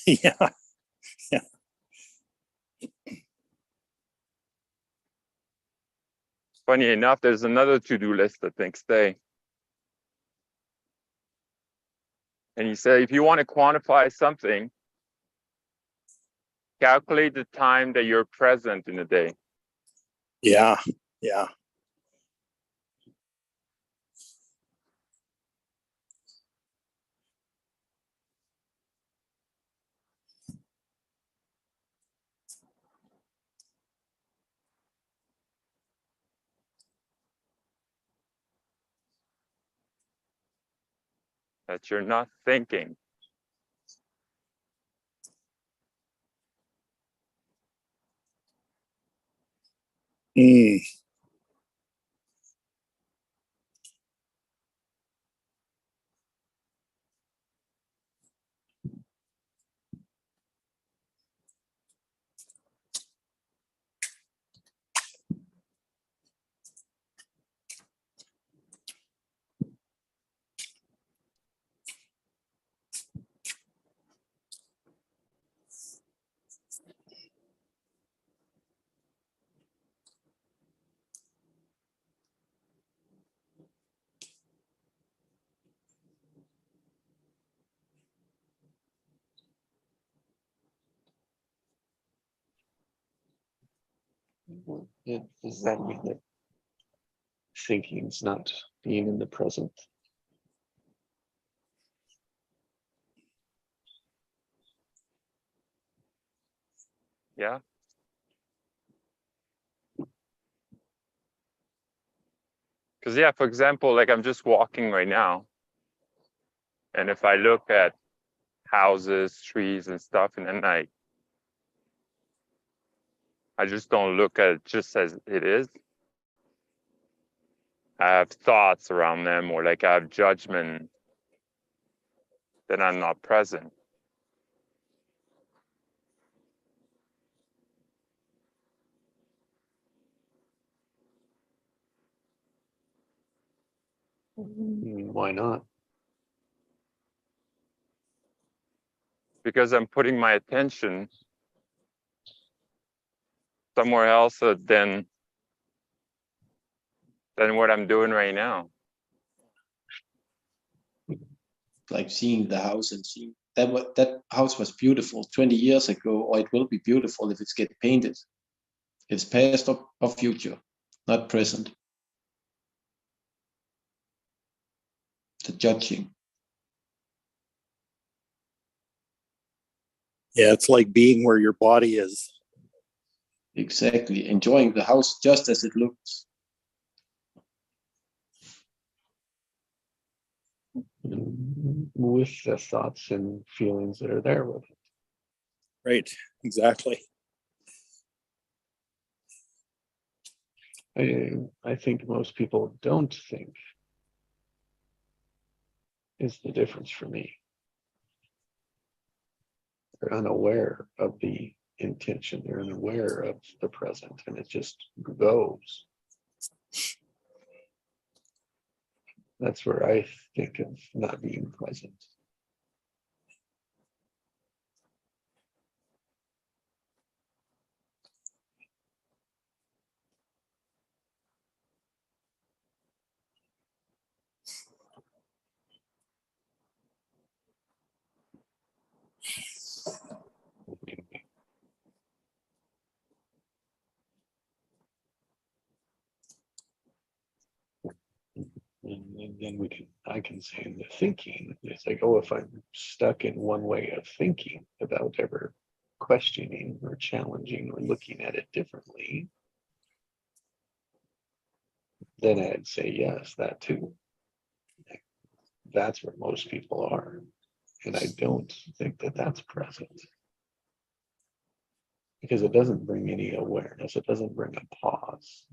Yeah. Yeah. Funny enough, there's another to-do list the next day. And he said, if you want to quantify something, calculate the time that you're present in a day. Yeah. Yeah. That you're not thinking. Mm. Does that mean that thinking is not being in the present? Yeah. Because yeah, for example, like I'm just walking right now. And if I look at houses, trees and stuff, and then I just don't look at it just as it is. I have thoughts around them, or like I have judgment, then I'm not present. Why not? Because I'm putting my attention somewhere else than what I'm doing right now. Like seeing the house and seeing that house was beautiful 20 years ago, or it will be beautiful if it's get painted. It's past or future, not present. The judging. Yeah, it's like being where your body is. Exactly. Enjoying the house just as it looks. With the thoughts and feelings that are there with it. Right, exactly. I think most people don't think is the difference for me. They're unaware of the intention, they're unaware of the present, and it just goes. That's where I think of not being present. And then I can say in the thinking, it's like, oh, if I'm stuck in one way of thinking without ever questioning or challenging or looking at it differently, then I'd say yes, that too. That's where most people are. And I don't think that that's present. Because it doesn't bring any awareness, it doesn't bring a pause.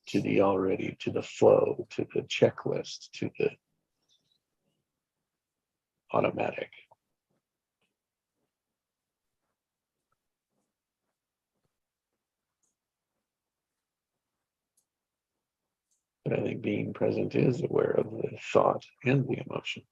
To the already, to the flow, to the checklist, to the automatic. But I think being present is aware of the thought and the emotion.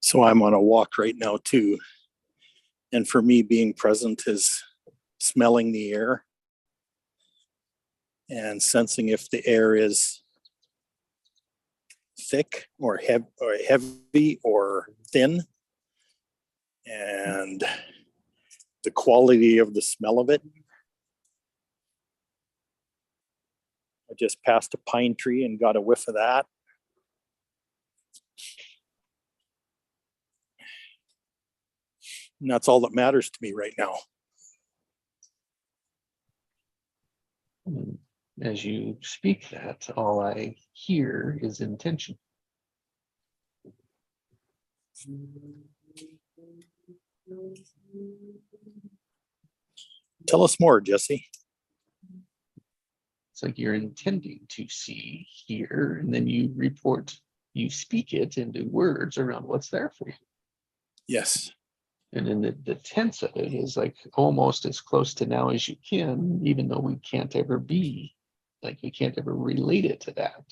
So I'm on a walk right now too. And for me, being present is smelling the air and sensing if the air is thick or heavy or thin, and the quality of the smell of it. I just passed a pine tree and got a whiff of that. And that's all that matters to me right now. As you speak that, all I hear is intention. Tell us more, Jesse. It's like you're intending to see, hear, and then you report, you speak it into words around what's there for you. Yes. And then the tense of it is like almost as close to now as you can, even though we can't ever be, like we can't ever relate it to that.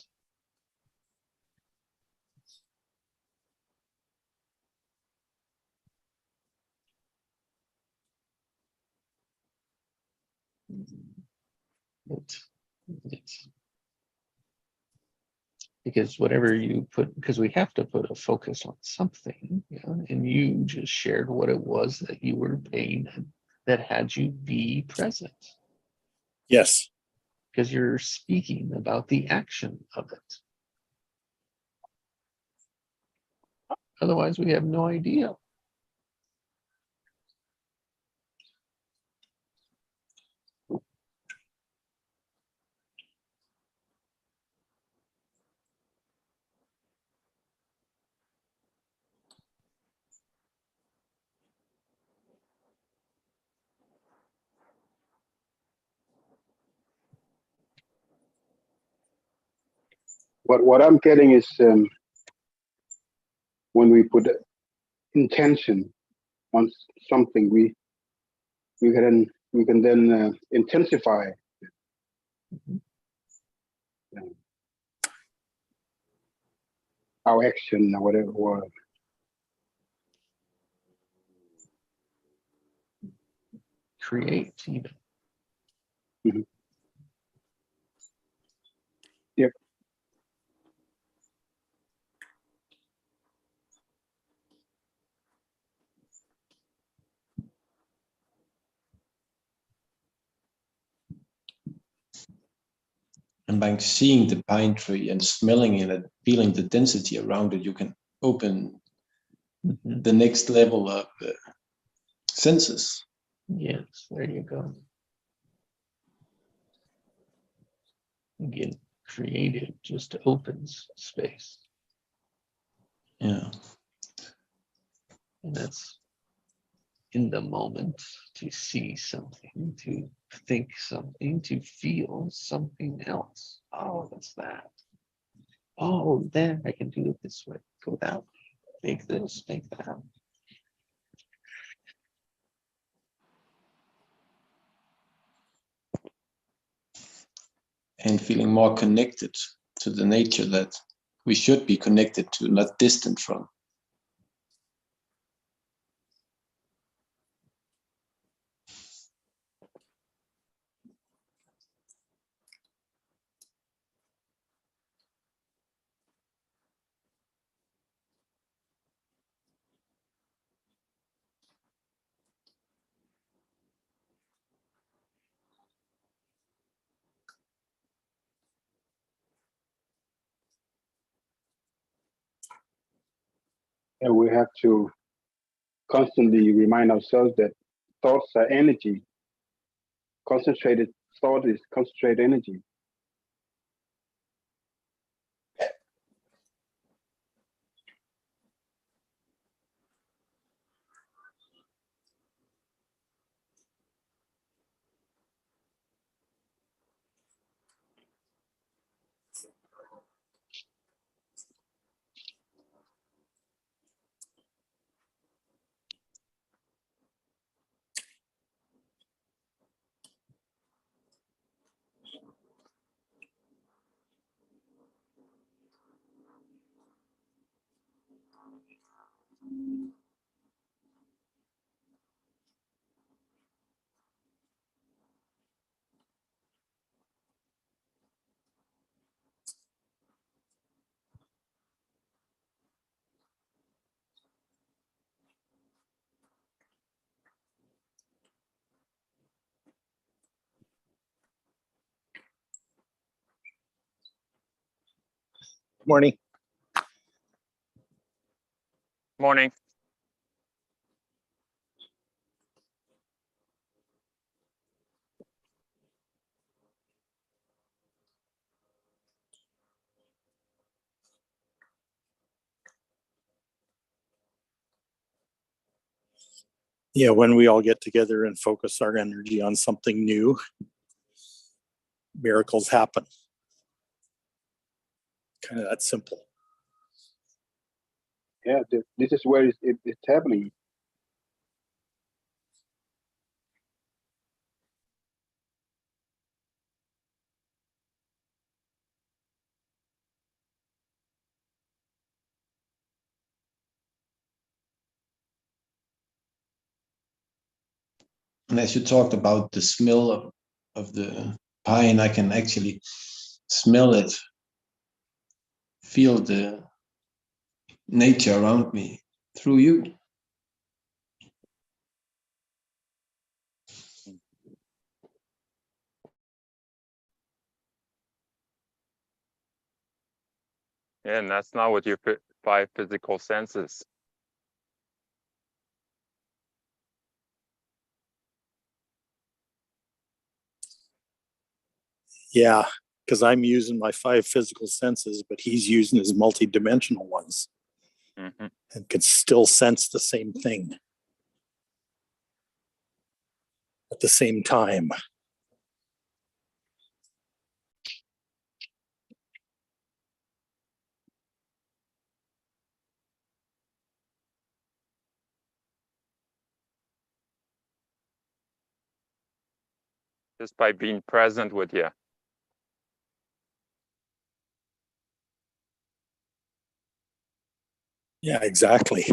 It's because whatever you put, because we have to put a focus on something, you know, and you just shared what it was that you were paying that had you be present. Yes. Because you're speaking about the action of it. Otherwise, we have no idea. what I'm getting is when we put intention on something, we can then intensify our action or whatever. Or, Create even. Yep. And by seeing the pine tree and smelling it and feeling the density around it, you can open the next level of senses. Yes, there you go. Again, creative just opens space. Yeah. And that's in the moment to see something, to think something, to feel something else. Oh, that's that. Oh, then I can do it this way. Go that way. Make this, make that. And feeling more connected to the nature that we should be connected to, not distant from. and we have to constantly remind ourselves that thoughts are energy. Concentrated thought is concentrated energy. Morning. Morning. Yeah, when we all get together and focus our energy on something new, miracles happen. Kind of that simple. Yeah, this is where it's happening. And as you talked about the smell of the pine, I can actually smell it, feel the nature around me through you. Yeah, and that's not with your five physical senses. Yeah, because I'm using my five physical senses, but he's using his multi-dimensional ones Mhm. and can still sense the same thing at the same time. just by being present with you. Yeah, exactly.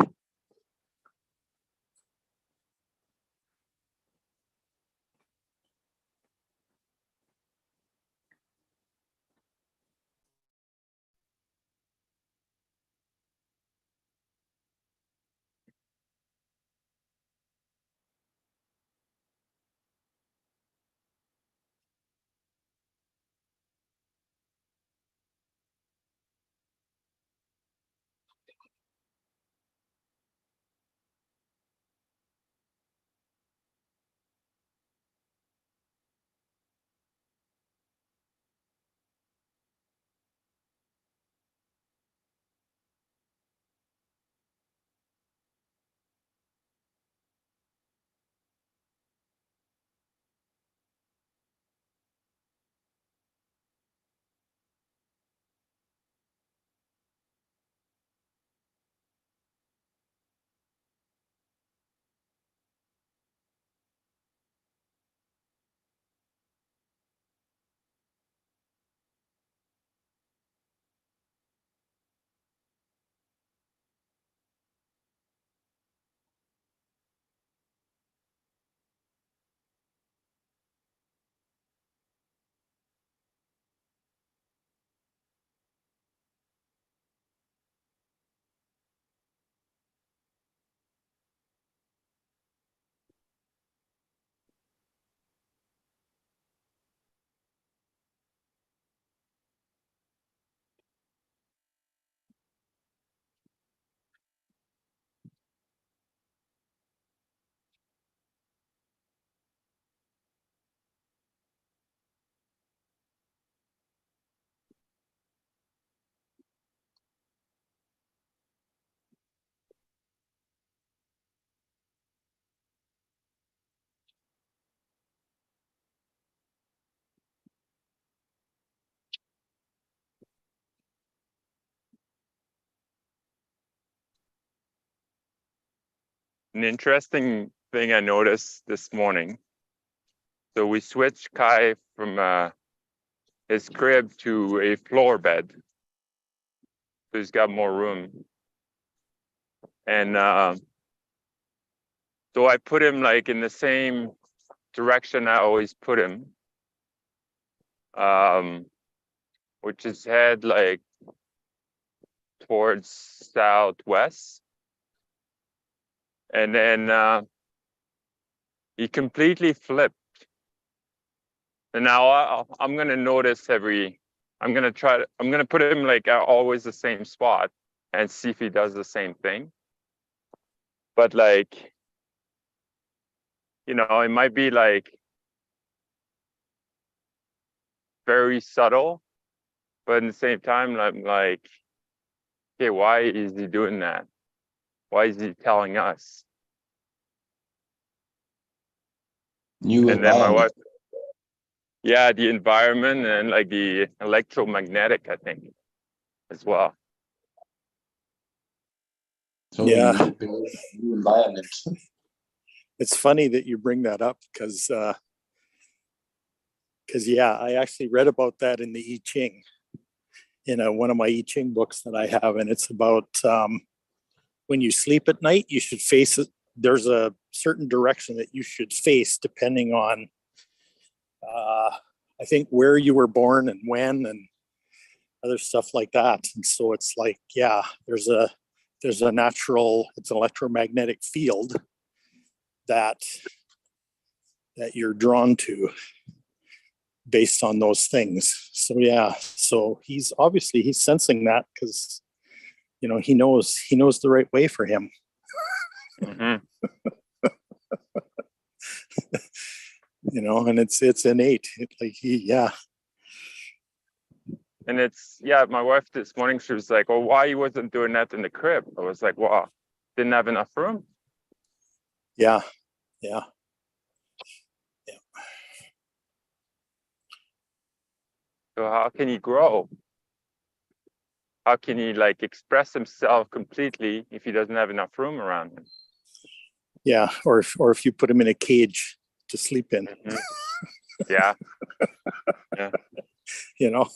An interesting thing I noticed this morning. So we switched Kai from his crib to a floor bed. So he's got more room. And so I put him like in the same direction I always put him. Which is head like towards southwest. And then he completely flipped. And now I'm gonna notice I'm gonna put him like always the same spot and see if he does the same thing. But like, you know, it might be like very subtle, but at the same time, I'm like, okay, why is he doing that? Why is he telling us? New And then my environment. wife, yeah, the environment and like the electromagnetic, I think, as well. So Yeah. new environment. It's funny that you bring that up because yeah, I actually read about that in the I Ching, in one of my I Ching books that I have, and it's about when you sleep at night, you should face it. There's a certain direction that you should face depending on, I think, where you were born and when, and other stuff like that. And so it's like, yeah, there's a natural, it's an electromagnetic field that you're drawn to based on those things. So yeah, so he's sensing that because, you know, he knows the right way for him. Mm-hmm. You know, and it's innate. Yeah. And it's, yeah, my wife this morning, she was like, well, why you wasn't doing that in the crib? I was like, well, didn't have enough room. Yeah. So how can he grow? How can he like express himself completely if he doesn't have enough room around him? Yeah. Or if you put him in a cage to sleep in. Mm-hmm. Yeah. You know,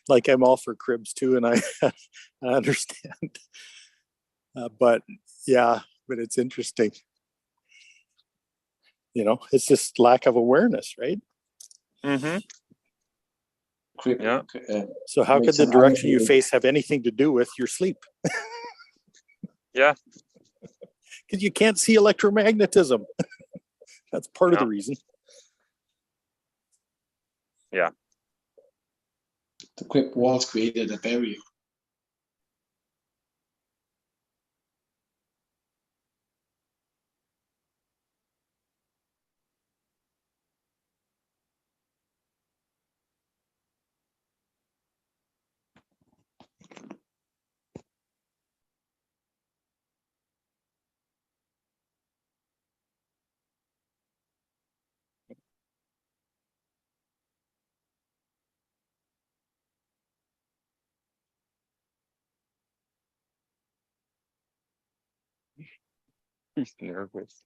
like I'm all for cribs too, and I I understand. But yeah, but it's interesting. You know, it's just lack of awareness, right? Mm-hmm. Yeah. So how could Makes the an direction you argument. face have anything to do with your sleep? Yeah. Because you can't see electromagnetism. That's part of the No. reason. The quick walls created a barrier. He's nervous.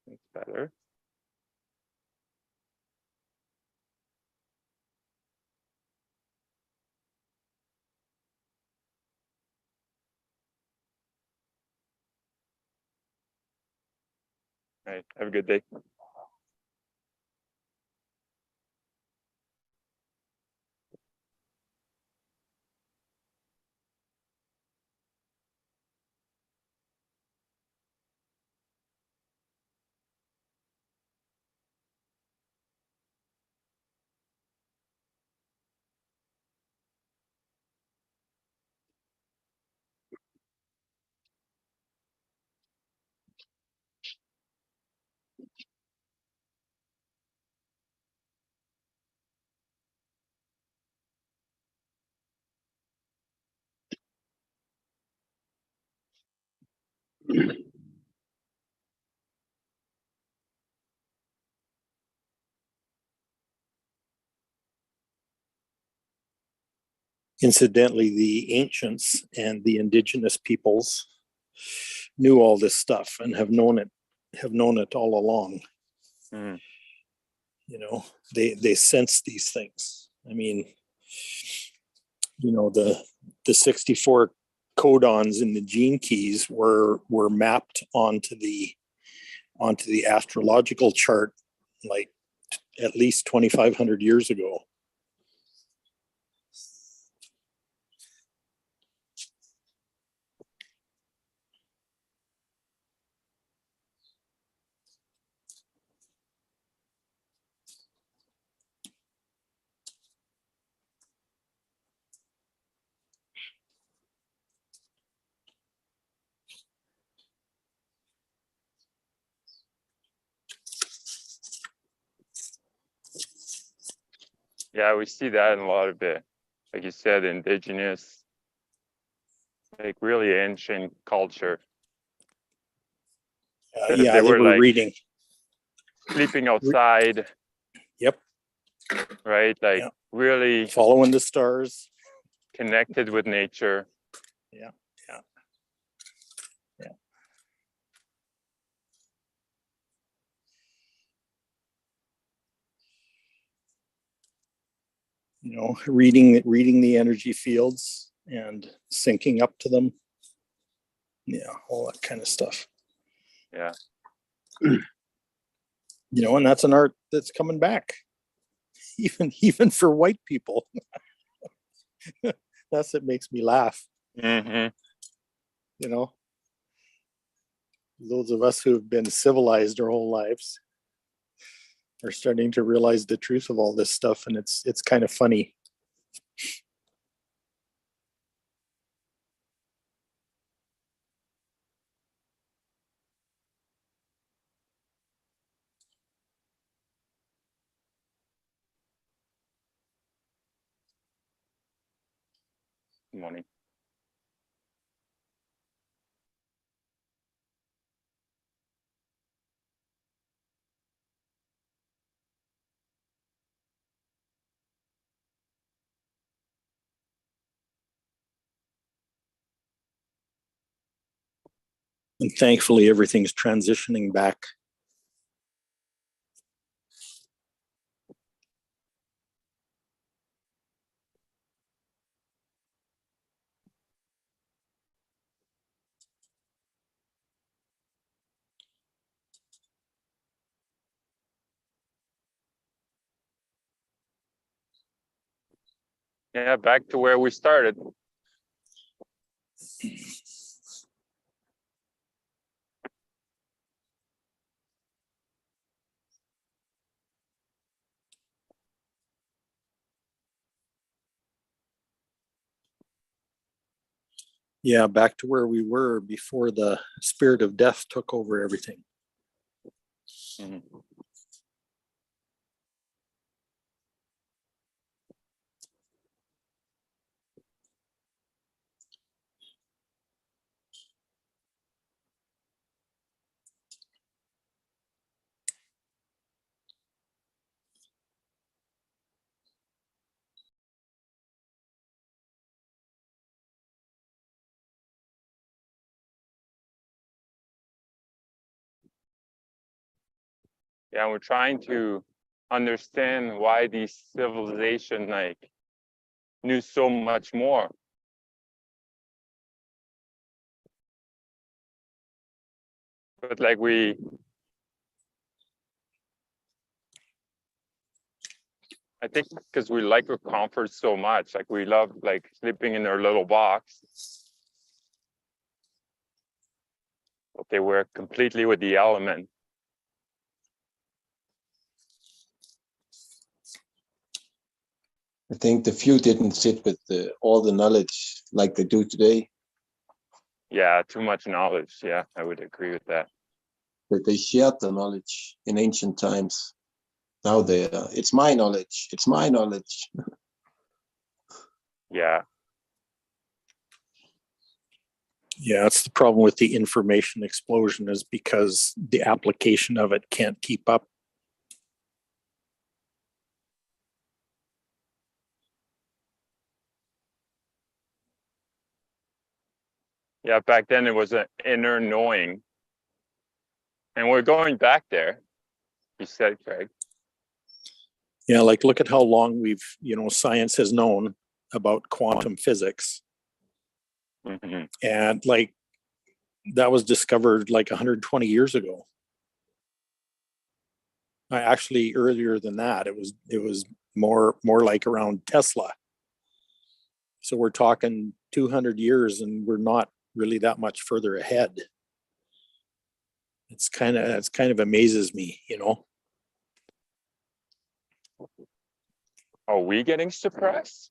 It's better. All right. Have a good day. Incidentally, the ancients and the indigenous peoples knew all this stuff and have known it all along. Mm. You know, they sense these things. I mean, you know, the 64 codons in the gene keys were mapped onto the astrological chart like at least 2,500 years ago. Yeah, we see that in a lot of it. Like you said, indigenous, like really ancient culture. Yeah, They they were were like reading. sleeping outside, Yep. right? Like Yeah. really Following the stars. connected with nature. Yeah. Yeah. Yeah. You know, reading the energy fields and syncing up to them. Yeah, all that kind of stuff. Yeah. You know, and that's an art that's coming back. Even for white people. That's what makes me laugh. Mm-hmm. You know, those of us who have been civilized our whole lives are starting to realize the truth of all this stuff, and it's kind of funny. Morning. And thankfully, everything's transitioning back. Yeah, back to where we started. Yeah, back to where we were before the spirit of death took over everything. Mhm. Yeah, we're trying to understand why these civilization like knew so much more. But like I think because we like our comfort so much, like we love like sleeping in our little box. But they were completely with the element. I think the few didn't sit with all the knowledge like they do today, Yeah, too much knowledge. Yeah, I would agree with that. but they shared the knowledge in ancient times. Now it's my knowledge. It's my knowledge. Yeah. Yeah, that's the problem with the information explosion, is because the application of it can't keep up. Yeah, back then it was an inner knowing. And we're going back there, you said, Craig. Yeah, like look at how long science has known about quantum physics. Mhm. And like that was discovered like 120 years ago. Actually, earlier than that, it was more like around Tesla. So we're talking 200 years, and we're not really that much further ahead. It's kind of amazes me, you know. Are we getting suppressed?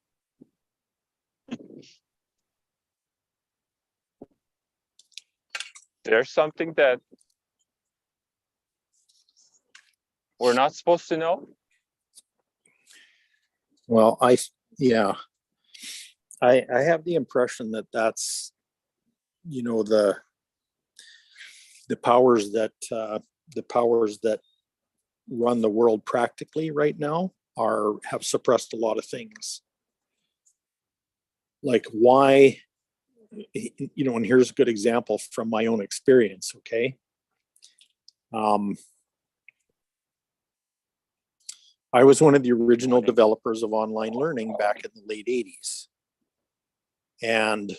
There's something that we're not supposed to know? Well, I have the impression that that's, the powers that run the world practically right now have suppressed a lot of things. Like why, and here's a good example from my own experience. Okay. I was one of the original developers of online learning back in the late 80s. And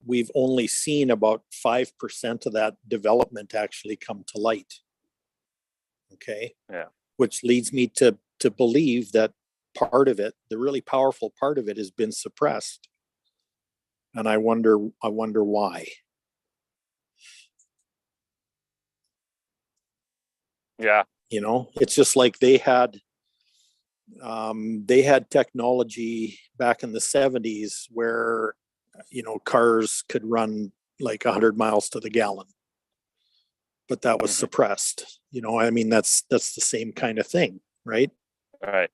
we've only seen about 5% of that development actually come to light. Okay. Yeah. Which leads me to believe that part of it, the really powerful part of it, has been suppressed. And I wonder why. Yeah. It's just like they had technology back in the 70s where, cars could run like 100 miles to the gallon, but that was suppressed. I mean, that's the same kind of thing, right? All right.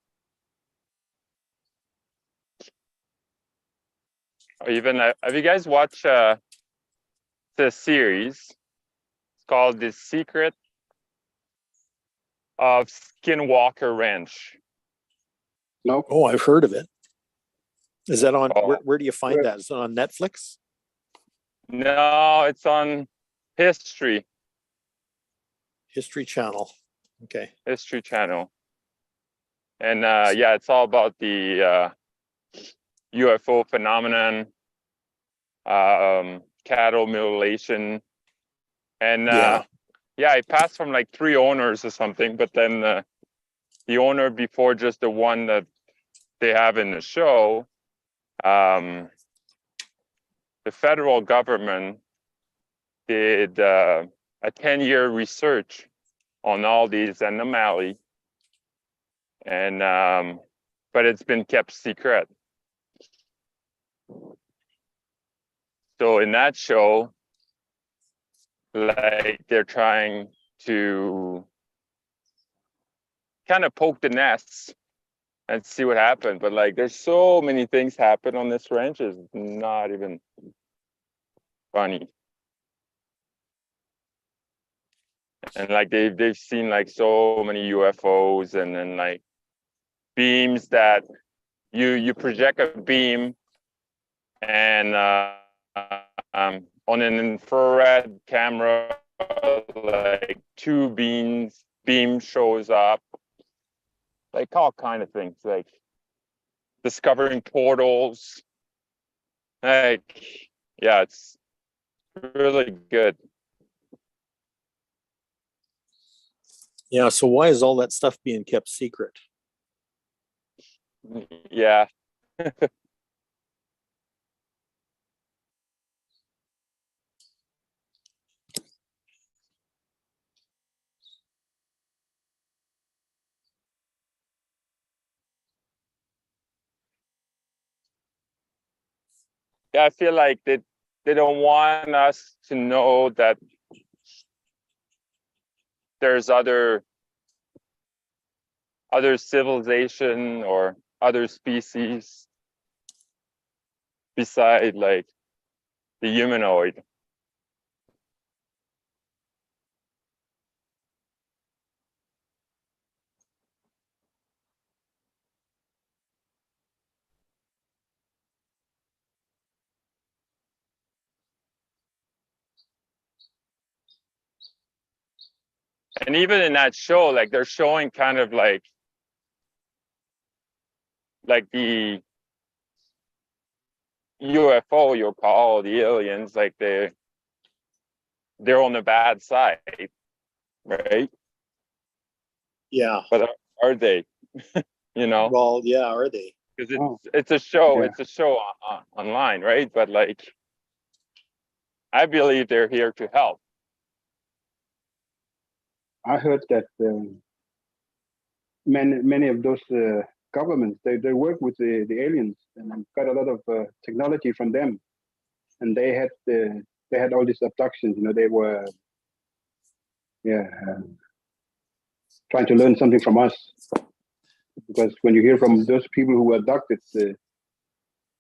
Even have you guys watched the series? It's called The Secret of Skinwalker Ranch. No. Oh, I've heard of it. Is that on? Oh. Where do you find that? Is it on Netflix? No, it's on History Channel. Okay. Channel. And yeah, it's all about the UFO phenomenon, cattle mutilation, and Yeah. yeah, it passed from like 3 owners or something, but then the owner before just the one that they have in the show, the federal government did a 10-year research on all these anomalies, and but it's been kept secret. So in that show, like they're trying to kind of poke the nest and see what happened. But like there's so many things happen on this ranch, it's not even funny. And like they've seen like so many UFOs, and then like beams that you project a beam, and on an infrared camera, like 2 beam shows up, like all kind of things, like discovering portals. Like, yeah, it's really good. Yeah. So why is all that stuff being kept secret? Yeah. Yeah, I feel like they don't want us to know that there's other civilization or other species beside like the humanoid. And even in that show, like they're showing kind of like the UFO, you'll call the aliens, like they're on the bad side, right? Yeah. But are they? You know, Well, yeah. Are they? because Oh, it's a show. yeah. It's a show online, right? But like, I believe they're here to help. I heard that many of those governments they work with the aliens and got a lot of technology from them, and they had all these abductions. They were trying to learn something from us, because when you hear from those people who were abducted,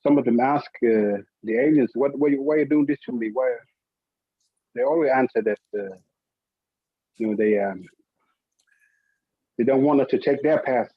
some of them ask the aliens, why are you doing this to me? Why? They always answer that they don't want us to take their path.